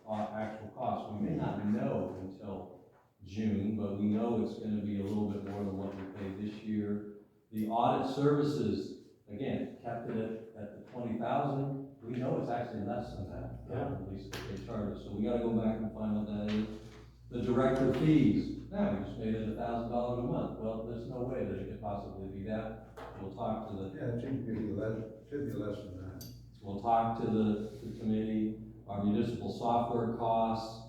actual cost? We may not know until June, but we know it's gonna be a little bit more than what we paid this year. The audit services, again, kept it at the 20,000. We know it's actually less than that, at least what they charge us. So we gotta go back and find what that is. The director fees, now we just made it $1,000 a month. Well, there's no way that it could possibly be that. We'll talk to the Yeah, it should be less than that. We'll talk to the committee, our municipal software costs.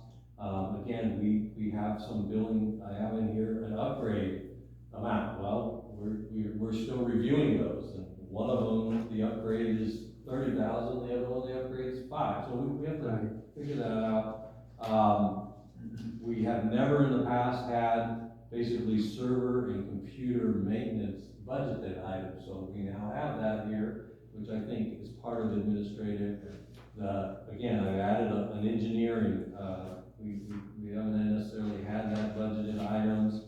Again, we have some billing, I have in here an upgrade amount. Well, we're still reviewing those, and one of them, the upgrade is 30,000, the other one, the upgrade is 5. So we have to figure that out. We have never in the past had basically server and computer maintenance budgeted items, so we now have that here, which I think is part of administrative. Again, I added an engineering, we haven't necessarily had that budgeted items.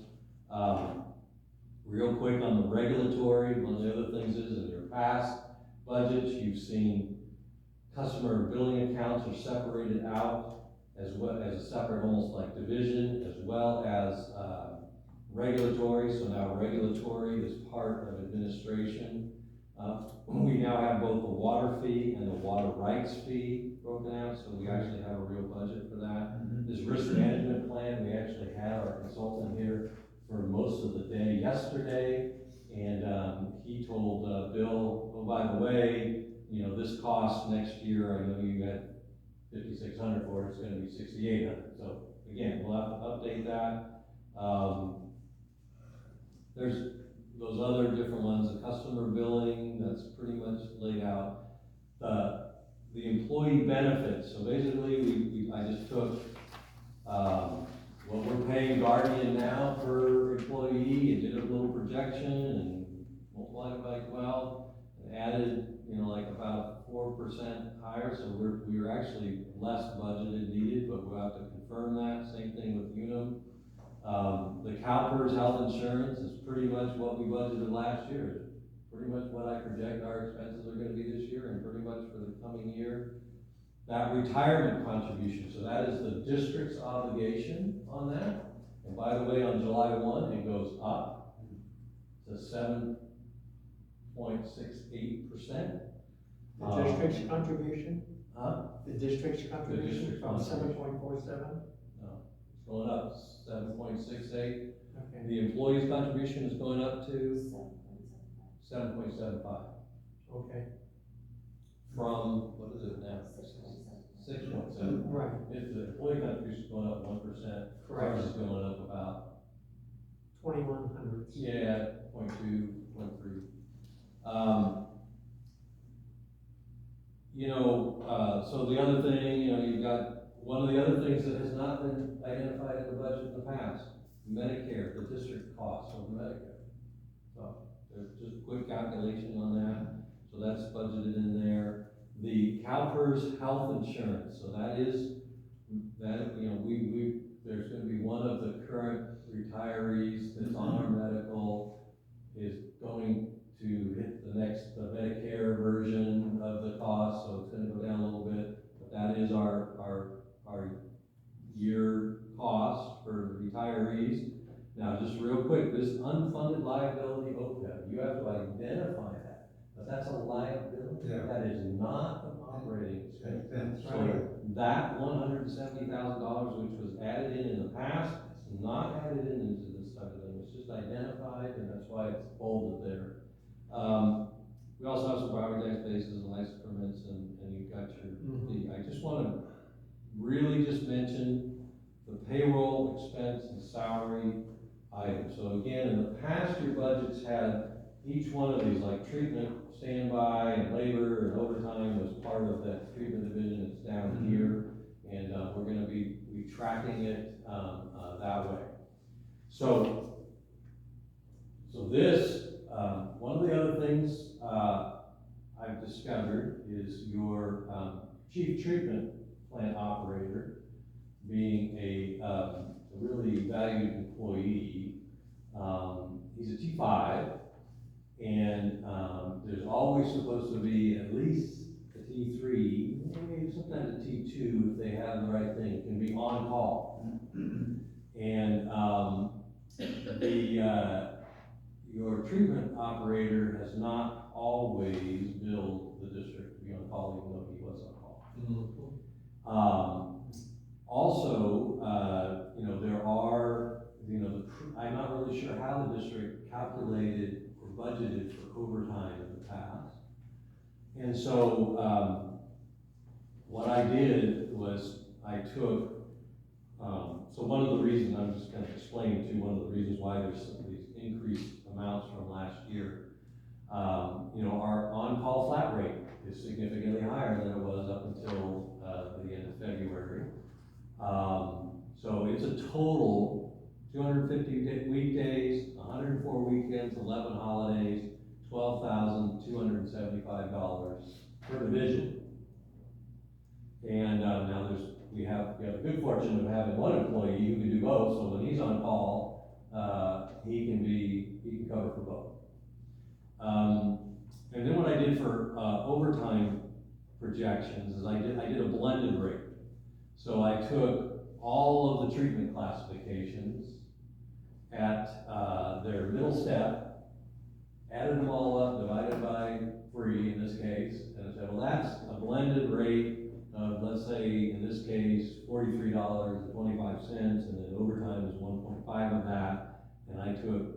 Real quick on the regulatory, one of the other things is in your past budgets, you've seen customer billing accounts are separated out as well as a separate, almost like division, as well as, regulatory, so now regulatory is part of administration. We now have both the water fee and the water rights fee broken out, so we actually have a real budget for that. This risk management plan, we actually had our consultant here for most of the day yesterday, and he told Bill, oh, by the way, you know, this cost next year, I know you had 5,600 for it, it's gonna be 6,800. So again, we'll have to update that. There's those other different ones, the customer billing, that's pretty much laid out. The employee benefits, so basically, I just took, what we're paying Guardian now per employee, and did a little projection, and multiplied it by 12, and added, you know, like about 4% higher, so we're actually less budgeted needed, but we'll have to confirm that, same thing with Unum. The CalPERS health insurance is pretty much what we budgeted last year, pretty much what I project our expenses are gonna be this year, and pretty much for the coming year. That retirement contribution, so that is the district's obligation on that. And by the way, on July 1, it goes up to 7.68%. The district's contribution? Huh? The district's contribution district's from contribution. 7.47? No, it's going up 7.68. Okay. The employee's contribution is going up to 7.75. Okay. From, what is it now? 6.7. Right. If the employee contribution is going up 1%, Correct. ours is going up about, 2100. yeah, 0.2, 0.3. You know, so the other thing, you know, you've got, one of the other things that has not been identified in the budget in the past, Medicare, the district costs of Medicare. So there's just a quick calculation on that, so that's budgeted in there. The CalPERS health insurance, so that is, that, you know, there's gonna be one of the current retirees that's on our medical is going to hit the Medicare version of the cost, so it's gonna go down a little bit, but that is our year cost for retirees. Now, just real quick, this unfunded liability OPEB, you have to identify that, but that's a liability. Yeah. That is not an operating expense. That's So right. that $170,000, which was added in the past, it's not added into this type of thing, it's just identified, and that's why it's bolded there. We also have some property tax bases and license permits, and you've got your fee. I just wanna really just mention the payroll expense and salary items. So again, in the past, your budgets had each one of these, like treatment, standby, and labor, and overtime was part of that treatment division. It's down here, and we're gonna be tracking it that way. So this, one of the other things I've discovered is your chief treatment plant operator, being a really valued employee. He's a T5, and there's always supposed to be at least a T3, maybe sometimes a T2 if they have the right thing, can be on call. And your treatment operator has not always billed the district to be on call, even though he was on call. Also, you know, there are, you know, I'm not really sure how the district calculated or budgeted for overtime in the past. And so, what I did was I took, so one of the reasons, I'm just gonna explain to you one of the reasons why there's these increased amounts from last year. You know, our on-call flat rate is significantly higher than it was up until the end of February. So it's a total 250 weekdays, 104 weekends, 11 holidays, $12,275 per division. And, now we have the good fortune of having one employee who can do both, so when he's on call, he can cover for both. And then what I did for, overtime projections is I did a blended rate. So I took all of the treatment classifications at, their middle step, added them all up, divided by 3 in this case, and I said, well, that's a blended rate of, let's say, in this case, $43.25, and then overtime is 1.5 of that, and I took,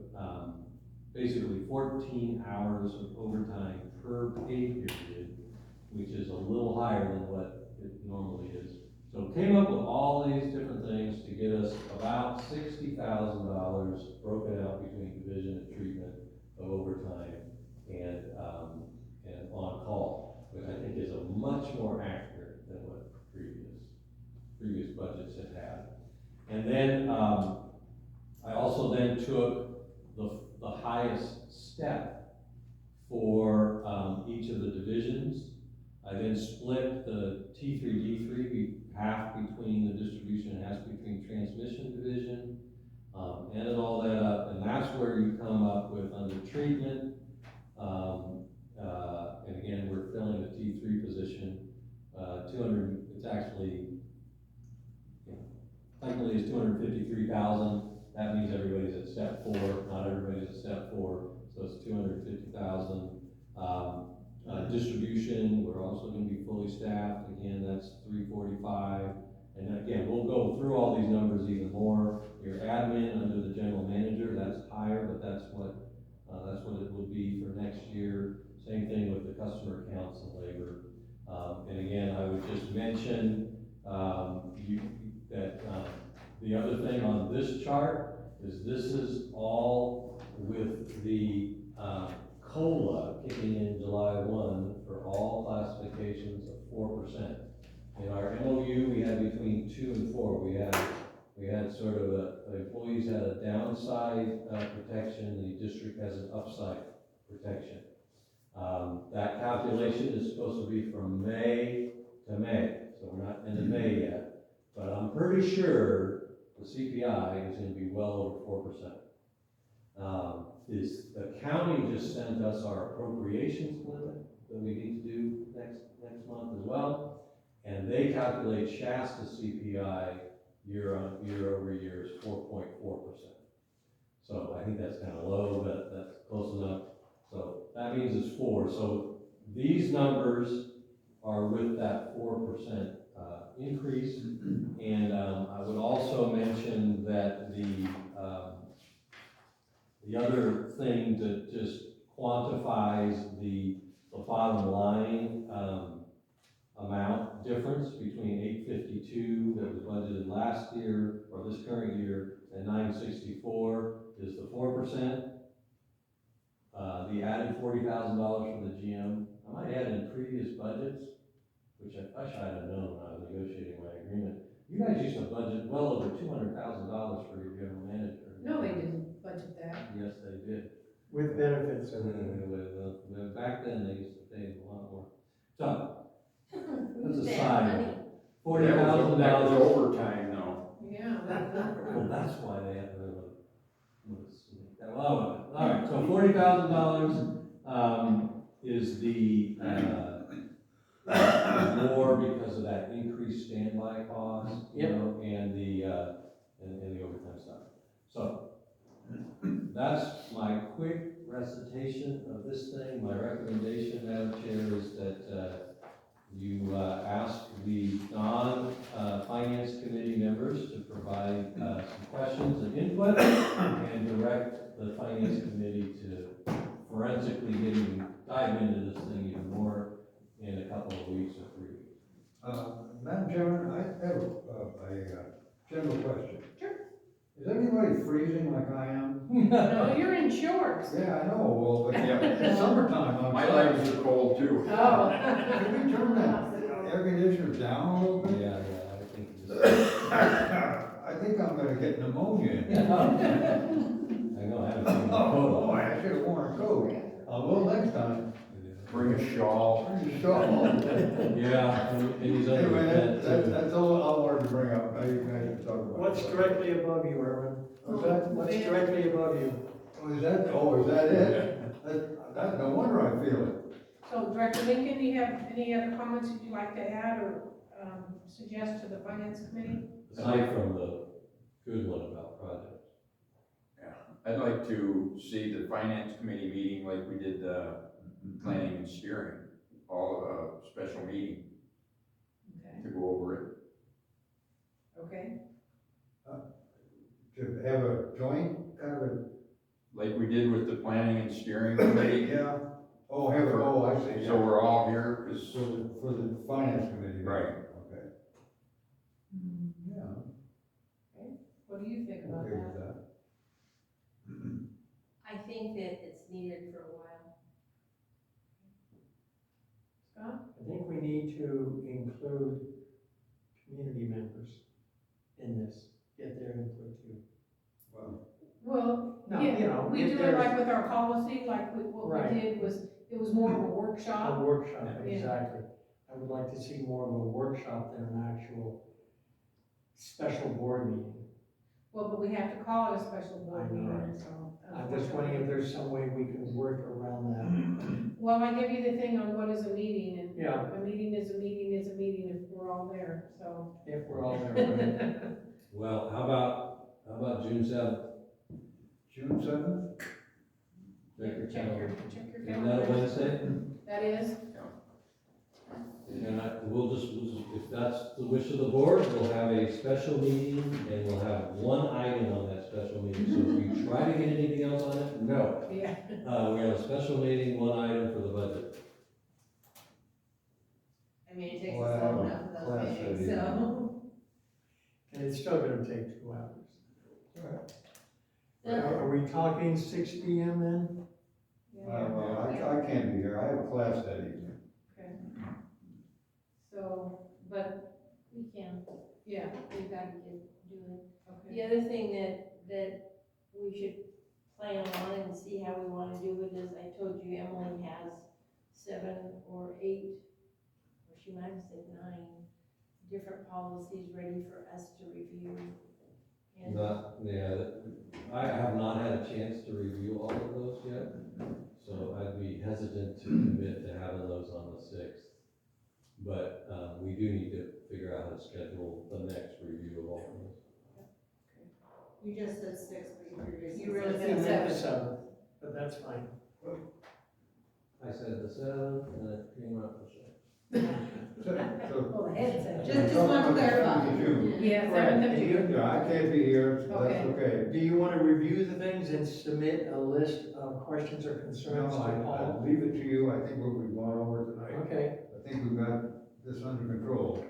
basically 14 hours of overtime per pay period, which is a little higher than what it normally is. So came up with all these different things to get us about $60,000 broken out between division and treatment of overtime and on call, which I think is a much more accurate than what previous budgets had. And then, I also then took the highest step for, each of the divisions. I then split the T3, D3, half between the distribution and half between transmission division, added all that up, and that's where you come up with under treatment, and again, we're filling the T3 position, 200, it's actually, technically it's 253,000, that means everybody's at step 4, not everybody's at step 4, so it's 250,000. Distribution, we're also gonna be fully staffed, again, that's 345. And again, we'll go through all these numbers even more. Your admin under the general manager, that's higher, but that's what it will be for next year. Same thing with the customer accounts and labor. And again, I would just mention, that the other thing on this chart is this is all with the, COLA kicking in July 1 for all classifications of 4%. In our MOU, we had between 2 and 4. We had sort of the employees had a downside protection, the district has an upside protection. That calculation is supposed to be from May to May, so we're not into May yet. But I'm pretty sure the CPI is going to be well over 4%. The county just sent us our appropriations limit that we need to do next month as well, and they calculate Shasta CPI year over year is 4.4%. So I think that's kind of low, but that's close enough. So that means it's 4. So these numbers are with that 4% increase, and I would also mention that the other thing that just quantifies the bottom line amount difference between 852 that was budgeted last year or this current year and 964 is the 4%. The added $40,000 for the GM. I might add in previous budgets, which I wish I'd have known when I was negotiating my agreement. You guys used to budget well over $200,000 for your general manager. No, they didn't budget that. Yes, they did. With benefits and. Back then, they used to pay a lot more. So, that's a Who's side that note. money? That was $40,000. overtime though. Yeah. Well, that's why they had to, well, all right, so $40,000, is the, more because of that increased standby cost, you know, and the overtime stuff. So, that's my quick recitation of this thing. My recommendation, Madam Chair, is that, you, ask the non-finance committee members to provide, some questions and input, and direct the finance committee to forensically dive into this thing even more in a couple of weeks or 3 weeks. Madam Chairman, I have a general question. Sure. Is anybody freezing like I am? No, you're in shorts. Yeah, I know, well, but Yeah. it's summertime. My legs are cold too. Oh. Can we turn that air conditioner down a little bit? Yeah, I think it's. I think I'm gonna get pneumonia. I know, I haven't seen the Oh, photo. boy, I should have worn a coat. I will next time. Bring a shawl. Yeah, and he's under Anyway, that too. that's all I wanted to bring up, now you guys can talk about it. What's directly above you, Erwin? What's that? What's directly above you? Oh, is that it? That, no wonder I feel it. So Director Lincoln, do you have any other comments that you'd like to add or, suggest to the finance committee? Aside from the good one about projects. I'd like to see the finance committee meeting like we did the planning and steering, all, special meeting Okay. to go over it. Okay. To have a joint kind of Like we did with the planning and steering committee. yeah. Oh, have it, oh, I see. So we're all here, 'cause, For the finance committee. right. Okay. Yeah. What do you think about Okay that? with that. I think that it's needed for a while. Scott? I think we need to include community members in this, get their input too. Well, No, yeah, you know, we if do it there's- like with our policy, like what Right. we did was, it was more of a A workshop. workshop, Yeah. exactly. I would like to see more of a workshop than an actual special board meeting. Well, but we have to call it a special board I know. meeting, so. I'm just wondering if there's some way we can work around that. Well, I give you the thing on what is a meeting, and Yeah. a meeting is a meeting is a meeting if we're all there, so. If we're all there, right? Well, how about June 7th? June 7th? Check your Check calendar. your Isn't that a calendar. Wednesday? That is, And we'll just, if that's the wish of the board, we'll have a special meeting and we'll have one item on that special meeting. So if you try to get anything else on it, no. yeah. We have a special meeting, one item for the budget. I mean, it takes Well, us long enough for class those meetings, study. so. And it's still gonna take 2 hours. The- Are we talking 6 PM then? Well, I can't be here, I have a class that evening. Okay. So, but, We can, yeah, we've got to get doing. okay. The other thing that we should plan on and see how we wanna do it is, I told you Emily has 7 or 8, or she might have said 9, different policies ready for us to review. And I have not had a chance to review all of those yet. So I'd be hesitant to commit to having those on the 6th. But, we do need to figure out how to schedule the next review of all of those. You just said 6, but You really said said 7. 7, but that's fine. I said the 7th and it came up the 6th. So, Well, the head said. Just want to clarify. Yeah, Right. 7th of June. Yeah, I can't be here, so that's okay. Do you wanna review the things and submit a list of questions or No, concerns to I Paul? leave it to you, I think what we've gone over tonight, Okay, I think we've got this under control.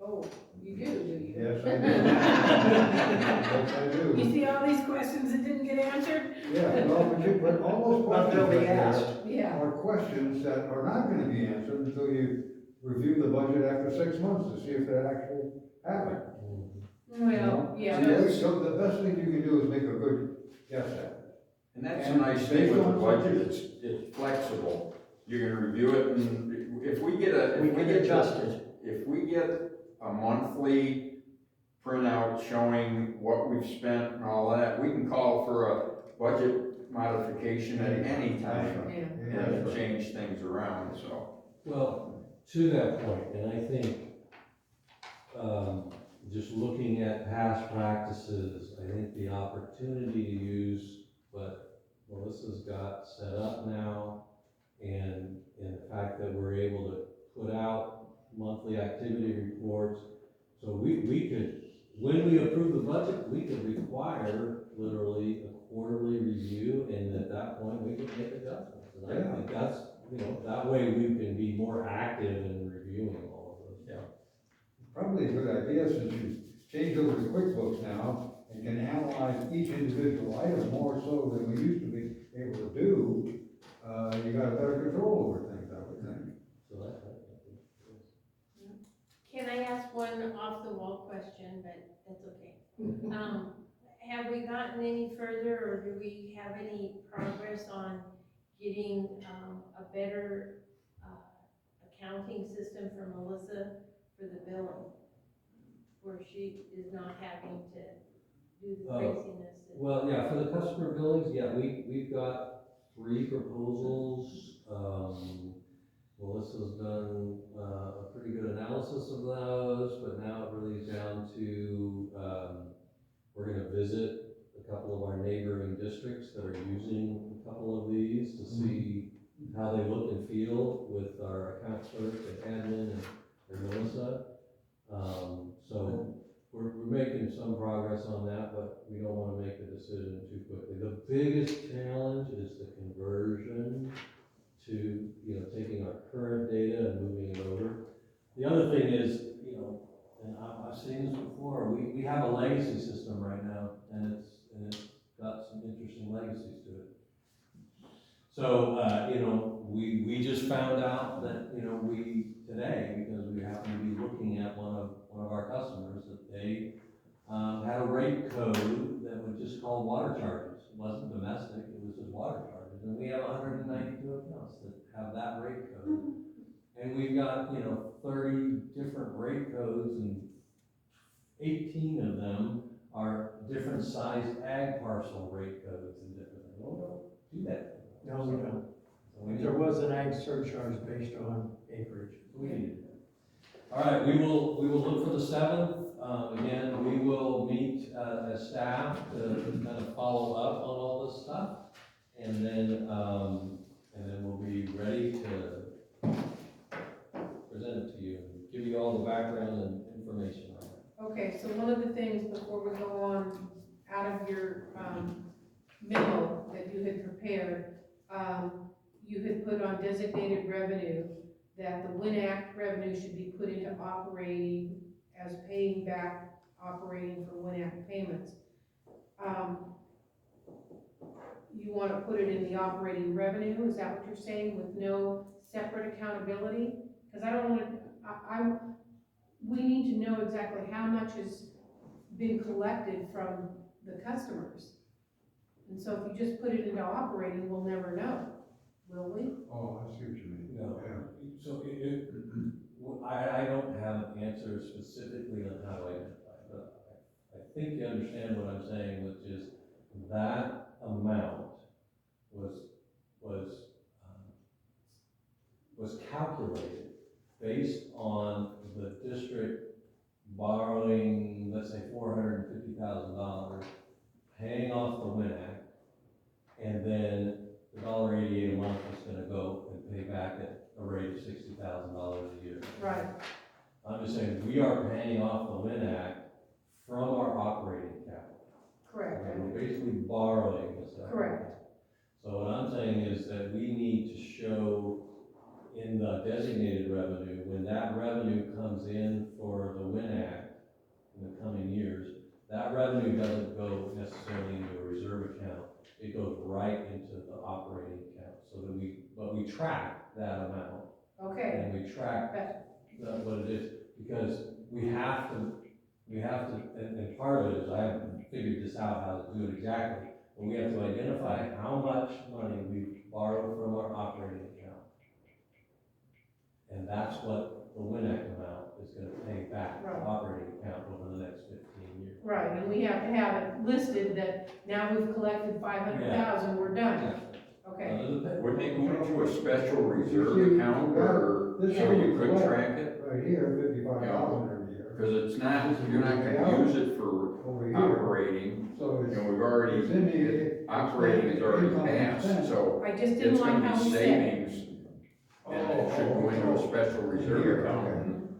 Oh, you do you? Yes, I do. Yes, I do. You see all these questions that didn't get answered? Yeah, well, but all those but questions they'll be right there asked. Yeah. are questions that are not gonna be answered until you review the budget after 6 months to see if that actually happened. Well, yeah. So the best thing you can do is make a good guess at it. And that's a And nice thing with the based on budget, budget. it's flexible. You're gonna review it, and if we get a, we can adjust it. if we get a monthly printout showing what we've spent and all that, we can call for a budget modification at any time Yeah. and change things around, so. Well, to that point, and I think, just looking at past practices, I think the opportunity to use what Melissa's got set up now, and the fact that we're able to put out monthly activity reports, so we could, when we approve the budget, we could require literally a quarterly review, and at that point, we could make adjustments. And I think that's, that way we can be more active in reviewing all of those. Yeah. Probably a good idea, since you changed over to QuickBooks now, and can analyze each individual item more so than we used to be able to do, you got a better control over things, I would think. So that's, I think, Can I ask one off-the-wall question, but that's okay? Have we gotten any further, or do we have any progress on getting, a better, accounting system for Melissa for the billing, where she is not having to do the Oh. craziness. Well, yeah, for the customer billings, yeah, we've got 3 proposals. Melissa's done a pretty good analysis of those, but now it really is down to, we're gonna visit a couple of our neighboring districts that are using a couple of these to see how they look and feel with our account clerk and admin and Melissa. So we're making some progress on that, but we don't wanna make the decision too quickly. The biggest challenge is the conversion to, taking our current data and moving it over. The other thing is, and I've seen this before, we have a legacy system right now, and it's got some interesting legacies to it. So, we just found out that, today, because we happen to be looking at one of our customers, that they had a rate code that was just called water charges. It wasn't domestic, it was just water charges. And we have 192 accounts that have that rate code. And we've got, 30 different rate codes, and 18 of them are different sized ag parcel rate codes and different things. Well, we don't do that. No, we don't. So we There was an ag surcharge based on acreage. We need to do that. All right, we will look for the 7th. Again, we will meet as staff to kind of follow up on all this stuff, and then we'll be ready to present it to you and give you all the background and information on it. Okay, so one of the things before we go on, out of your, memo that you had prepared, you had put on designated revenue that the Win Act revenue should be put into operating as paying back operating for Win Act payments. You want to put it in the operating revenue, is that what you're saying, with no separate accountability? Because I don't want to, we need to know exactly how much has been collected from the customers. And so if you just put it into operating, we'll never know, will we? Oh, I see what you mean. No. Yeah. So I don't have an answer specifically on how to identify, but I think you understand what I'm saying, which is that amount was calculated based on the district borrowing, let's say $450,000, paying off the Win Act, and then the $1.88 a month is gonna go and pay back at a rate of $60,000 a year. Right. I'm just saying, we are paying off the Win Act from our operating capital. Correct. Okay, we're basically borrowing this. Correct. So what I'm saying is that we need to show in the designated revenue, when that revenue comes in for the Win Act in the coming years, that revenue doesn't go necessarily into a reserve account. It goes right into the operating account, so that but we track that amount. Okay. And we track what it is, because we have to, and part of it is, I haven't figured this out how to do it exactly, but we have to identify how much money we borrowed from our operating account. And that's what the Win Act amount is gonna pay back to the operating account over the next 15 years. Right, and we have to have it listed that now we've collected 500,000, we're done. Okay. Wouldn't it go into a special reserve account where you could track it? Right here, $55,000 every year. Because it's not, you're not gonna use it for Over here, operating. so it's. We've already, It's in the- operating is already income passed, percent. so I just it's didn't like gonna how be we said it. savings. And it should go into a special reserve account.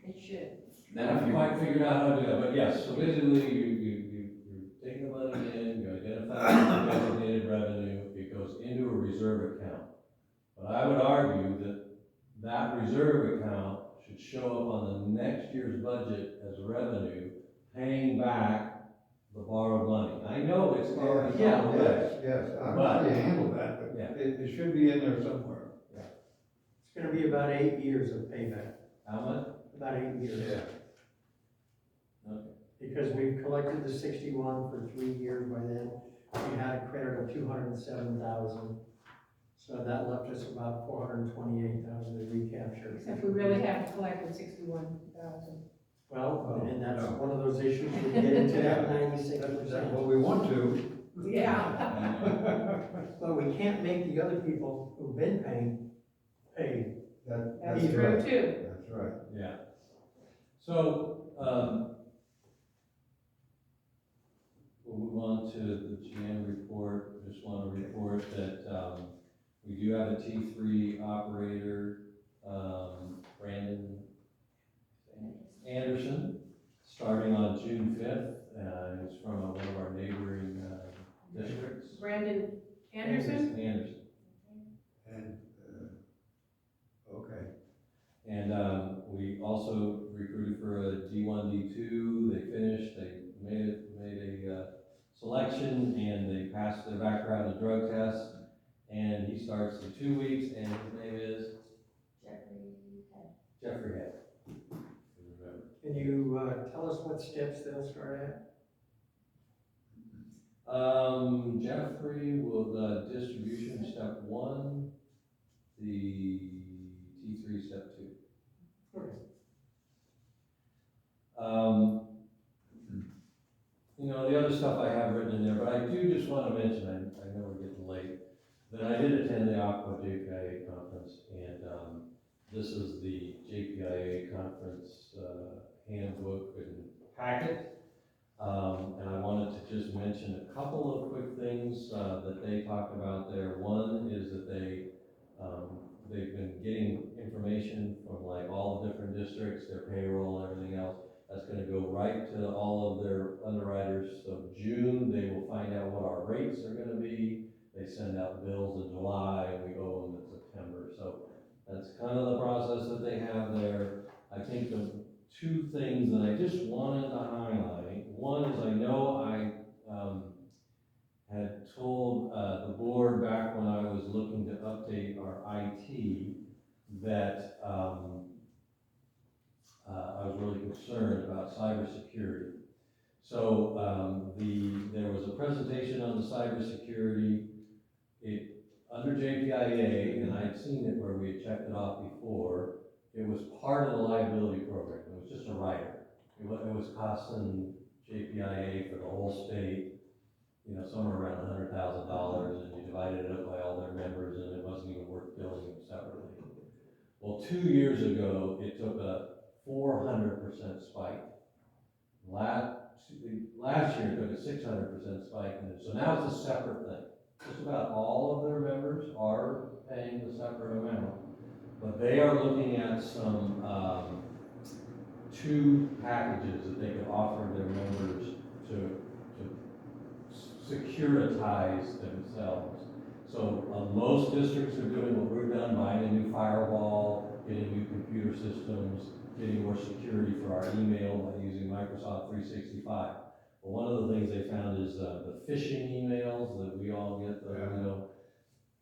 It should. Then I if haven't you, quite figured out how to do that, but yes, so basically, you're taking the money in, you identify the designated revenue, it goes into a reserve account. But I would argue that that reserve account should show up on the next year's budget as revenue, paying back the borrowed money. I know it's already on the way. Yes, I'm But- sure you handle that, but Yeah. it should be in there somewhere. It's gonna be about 8 years of payback, How much? about 8 years. Okay. Because we've collected the 61 for 3 years by then. We had a credit of 207,000. So that left us about 428,000 to recapture. Except we really haven't collected 61,000. Well, and that's No. one of those issues we get into that 96%. That's what we want to. Yeah. But we can't make the other people who've been paying, pay. That's That's true right. too. That's right. Yeah. So, we'll move on to the GM report. Just want to report that, we do have a T3 operator, Brandon Anderson, starting on June 5th. He's from one of our neighboring, districts. Brandon Anderson? Anderson. And, okay. And we also recruited for a D1, D2. They finished, they made a selection, and they passed their background and drug test. And he starts in 2 weeks, and his name is Jeffrey Head. Remember. Can you tell us what steps they'll start at? Jeffrey will, the distribution step 1, the T3 step 2. You know, the other stuff I have written in there, but I do just want to mention, I know we're getting late, that I did attend the Aqua JPIA conference, and this is the JPIA conference handbook and packet. And I wanted to just mention a couple of quick things that they talked about there. One is that they've been getting information from like all the different districts, their payroll and everything else. That's gonna go right to all of their underwriters. So June, they will find out what our rates are gonna be. They send out bills in July, and we owe them in September. So that's kind of the process that they have there. I think the 2 things that I just wanted to highlight, one is I know I had told the board back when I was looking to update our IT that I was really concerned about cybersecurity. So there was a presentation on the cybersecurity under JPIA, and I'd seen it where we had checked it off before. It was part of the liability program. It was just a rider. It was costing JPIA for the whole state, you know, somewhere around $100,000, and you divided it up by all their members, and it wasn't even worth billing them separately. Well, 2 years ago, it took a 400% spike. Last year, it took a 600% spike, and so now it's a separate thing. Just about all of their members are paying the separate amount, but they are looking at some 2 packages that they could offer their members to securitize themselves. So most districts are doing what we're done, buying a new firewall, getting new computer systems, getting more security for our email by using Microsoft 365. Well, one of the things they found is the phishing emails that we all get, you know,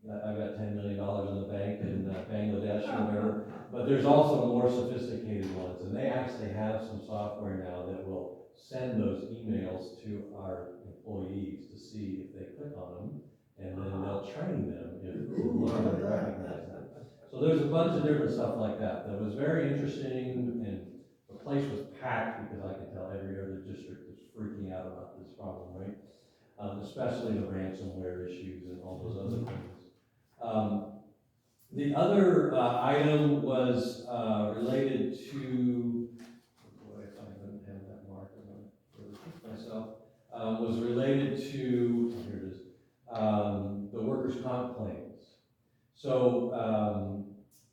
I've got $10 million in the bank in Bangladesh or whatever, but there's also more sophisticated ones, and they actually have some software now that will send those emails to our employees to see if they click on them, and then they'll train them if they recognize them. So there's a bunch of different stuff like that that was very interesting, and the place was packed because I could tell every other district is freaking out about this problem, right? Especially the ransomware issues and all those other things. The other item was related to, boy, if I didn't have that mark, I'm going to fix myself, was related to, here it is, the workers' comp claims. So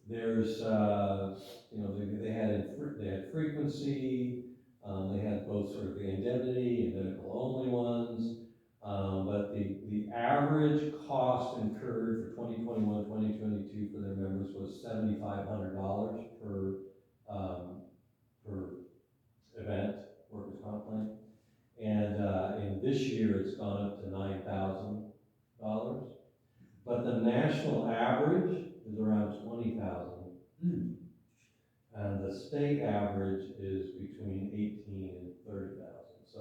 there's, you know, they had frequency, they had both sort of the indemnity and medical only ones. But the average cost incurred for 2021, 2022 for their members was $7,500 per event, workers' comp claim. And in this year, it's gone up to $9,000. But the national average is around $20,000. And the state average is between $18,000 and $30,000. So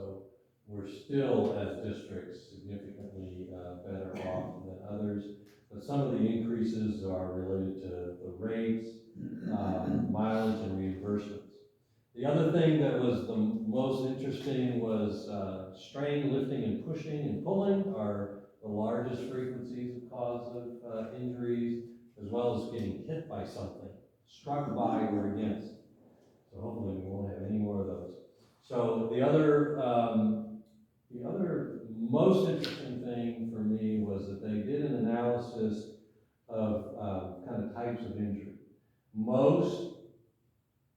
we're still, as districts, significantly better off than others. But some of the increases are related to the rates, mileage and reimbursements. The other thing that was the most interesting was strain, lifting, and pushing and pulling are the largest frequencies of cause of injuries, as well as getting hit by something, struck by or against. So hopefully we won't have any more of those. So the other most interesting thing for me was that they did an analysis of kind of types of injury. Most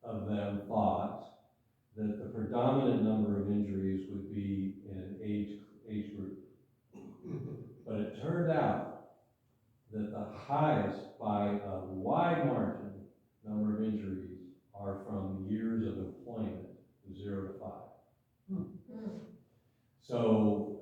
of them thought that the predominant number of injuries would be in an age group. But it turned out that the highest, by a wide margin, number of injuries are from years of employment, 0 to 5. So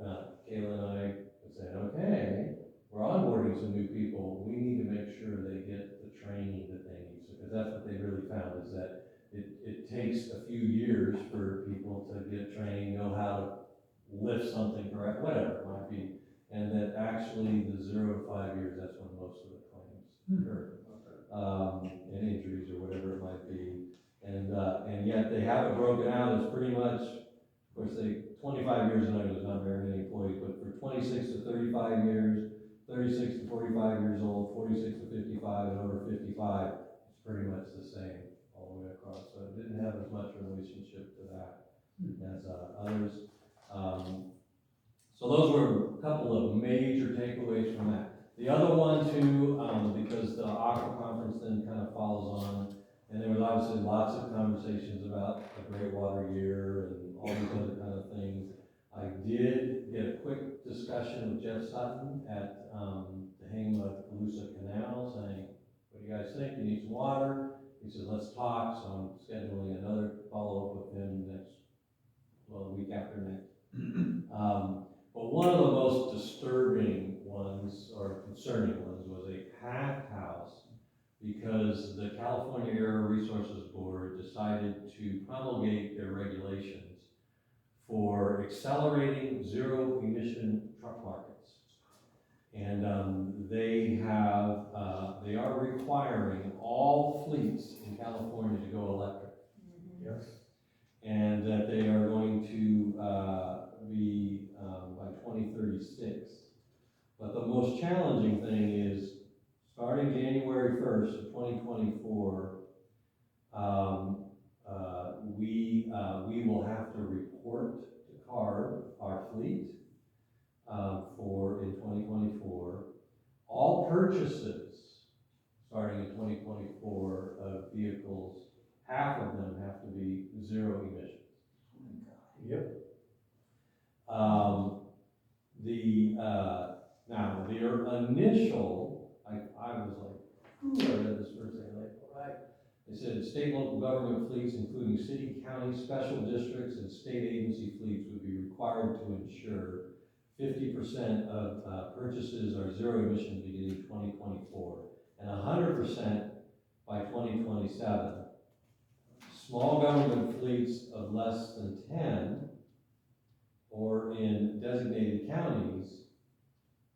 Kayla and I said, okay, we're onboarding some new people. We need to make sure they get the training that they need. Because that's what they really found, is that it takes a few years for people to get trained, know how to lift something correct, whatever it might be. And that actually the 0 to 5 years, that's when most of the claims occur. And injuries or whatever it might be. And yet they have it broken out as pretty much, of course, 25 years and under, there's not very many employees, but for 26 to 35 years, 36 to 45 years old, 46 to 55, and over 55, it's pretty much the same all the way across. So it didn't have as much relationship to that as others. So those were a couple of major takeaways from that. The other one too, because the Aqua Conference then kind of follows on, and there was obviously lots of conversations about the Great Water Year and all these other kind of things. I did get a quick discussion with Jeff Sutton at the Hangma-Calusa Canal saying, what do you guys think? You need some water? He says, let's talk. So I'm scheduling another follow-up with him the week after next. But one of the most disturbing ones, or concerning ones, was a packed house because the California Air Resources Board decided to promulgate their regulations for accelerating zero-emission truck markets. And they are requiring all fleets in California to go electric. Yes. And that they are going to be by 2036. But the most challenging thing is, starting January 1st of 2024, we will have to report to CARB, our fleet, in 2024, all purchases starting in 2024 of vehicles, half of them have to be zero emissions. Yep. Now, their initial, I was like, ooh, I read this first thing, like, all right. They said state and local government fleets, including city, county, special districts, and state agency fleets would be required to ensure 50% of purchases are zero emission beginning 2024, and 100% by 2027. Small government fleets of less than 10 or in designated counties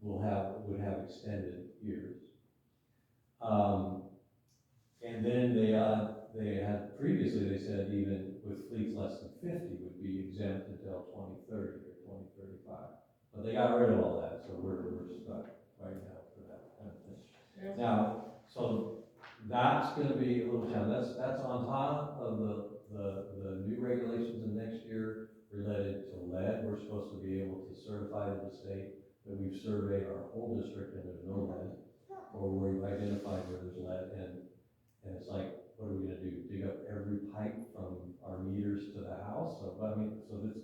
would have extended years. And then they had previously, they said even with fleets less than 50 would be exempt until 2030 or 2035. But they got rid of all that, so we're stuck right now for that kind of thing. Yeah. Now, so that's gonna be a little challenge. That's on top of the new regulations in next year related to lead. We're supposed to be able to certify to the state that we've surveyed our whole district and there's no lead, or we've identified where there's lead, and it's like, what are we gonna do? Dig up every pipe from our meters to the house? So, but I mean, so this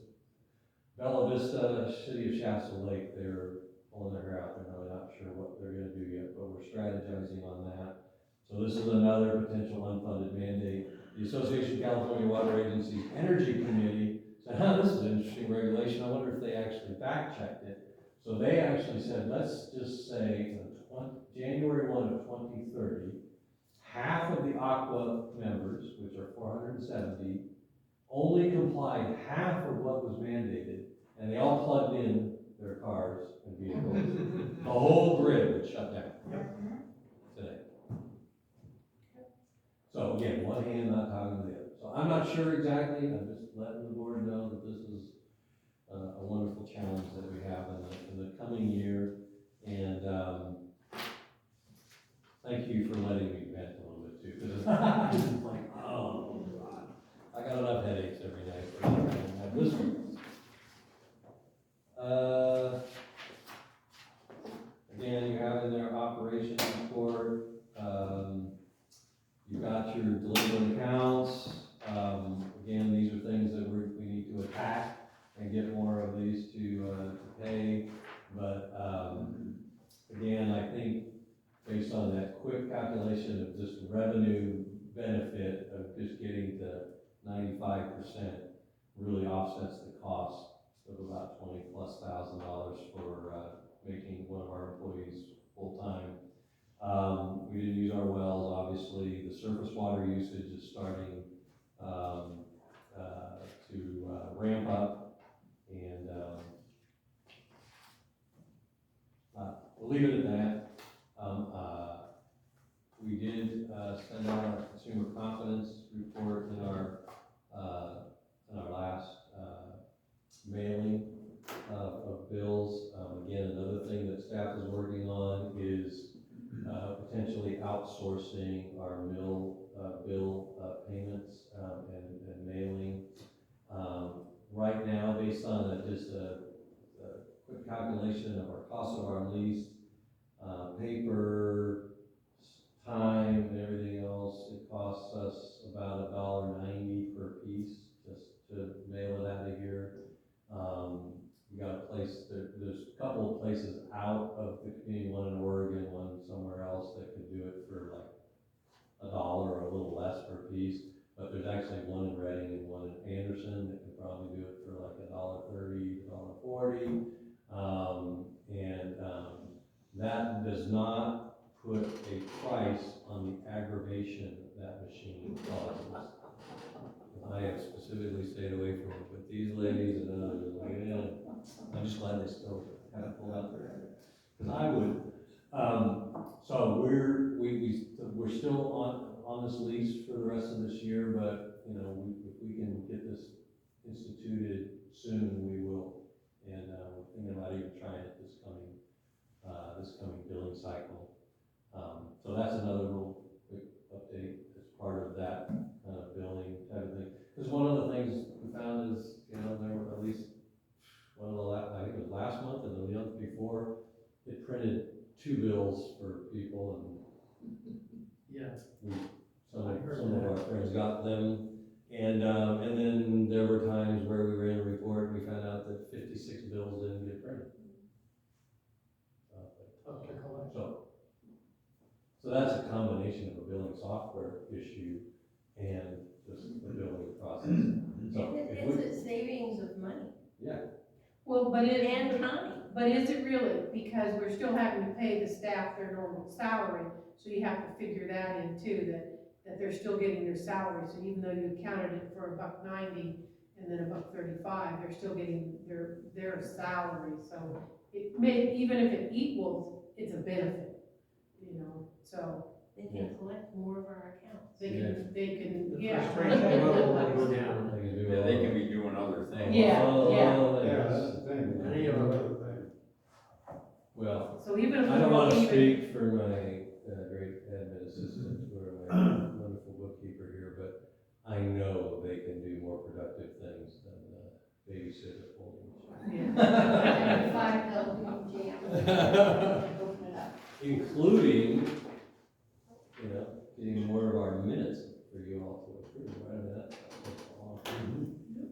Bella Vista, city of Shasta Lake, they're pulling their hair out. They're really not sure what they're gonna do yet, but we're strategizing on that. So this is another potential unfunded mandate. The Association of California Water Agencies Energy Committee said, this is an interesting regulation. I wonder if they actually fact-checked it. So they actually said, let's just say January 1 of 2030, half of the Aqua members, which are 470, only complied half of what was mandated, and they all plugged in their cars and vehicles. The whole grid would shut down. today. So again, one hand not talking to the other. So I'm not sure exactly, I'm just letting the board know that this is a wonderful challenge that we have in the coming year. And, thank you for letting me vent a little bit too, because I'm like, oh, God. I got enough headaches every night, but I don't have this one. Again, you have in there operations report, you've got your delinquent accounts. Again, these are things that we need to attack and get more of these to pay. But, again, I think based on that quick calculation of just revenue benefit of just getting to 95% really offsets the cost of about $20,000+ for making one of our employees full-time. We didn't use our wells, obviously. The surface water usage is starting to ramp up, and we'll leave it at that. We did send out our consumer confidence report in our last mailing of bills. Again, another thing that staff is working on is potentially outsourcing our bill payments and mailing. Right now, based on just a quick calculation of our cost of our lease, paper, time, and everything else, it costs us about $1.90 per piece just to mail it out of here. We got a place, there's a couple of places out of the community, one in Oregon, one somewhere else that could do it for like $1 or a little less per piece. But there's actually one in Reading and one in Anderson that could probably do it for like $1.30, $1.40. That does not put a price on the aggravation that machine causes. I have specifically stayed away from it, but these ladies and others, like, yeah, I'm just glad they still kind of pull out there, because I would. So we're still on this lease for the rest of this year, but you know, if we can get this instituted soon, we will. And we're thinking about even trying it this coming billing cycle. So that's another little quick update as part of that kind of billing type of thing. Because one of the things we found is, you know, there were at least one of the I think it was last month and the month before, it printed 2 bills for people, and some of our friends got them. And then there were times where we ran a report and we found out that 56 bills didn't get printed. So that's a combination of a billing software issue and just the billing process. So It's a savings of money. Yeah. Well, but And time. But is it really? Because we're still having to pay the staff their normal salary, so you have to figure that in too, that they're still getting their salary. So even though you counted it for $1.90 and then $1.35, they're still getting their salary. So it may, even if it equals, it's a benefit, you know, so. They can collect more of our accounts. They can, The yeah. frustration level will go down. They can do Yeah, they can be doing other things. Yeah, yeah. Yeah, that's the thing. Any of them. Well, So even if I we don't want broke to even, speak for my great admin assistant or my wonderful bookkeeper here, but I know they can do more productive things than babysitter holding. yeah. 5 bills being jammed. Open it up. Including, you know, getting more of our minutes for you all to approve, right? I mean, that's all.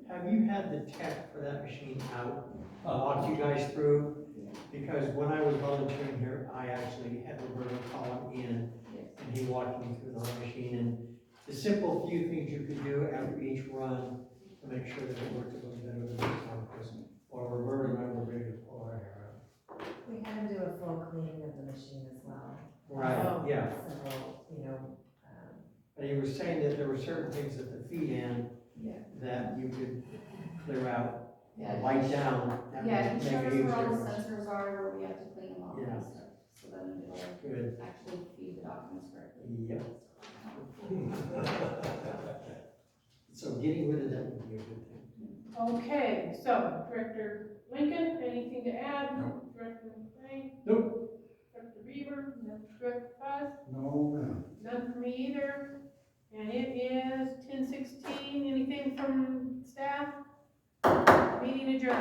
Have you had the tech for that machine out, walk you guys through? Because when I was volunteering here, I actually had Roberto call him in, and he walked me through the whole machine, and the simple few things you could do after each run to make sure that it worked a little better than this one, because, or Roberto and I were ready to pull our hair out. We had him do a full cleaning of the machine as well. Right, yeah. So, you know, But he was saying that there were certain things at the feed end that you could clear out, Yeah. light down, that Yeah, would he make showed a us huge where all the difference. sensors are, where we have to clean them off Yeah. and stuff. so then it'll Good. actually feed the documents correctly. Yep. So getting rid of that would be a good thing. Okay, so Director Lincoln, anything to add? No. Director McLean? Nope. Director Beaver? No. Director Buzz? No, ma'am. None for me either. And it is 10:16. Anything from staff? Meeting adjourned.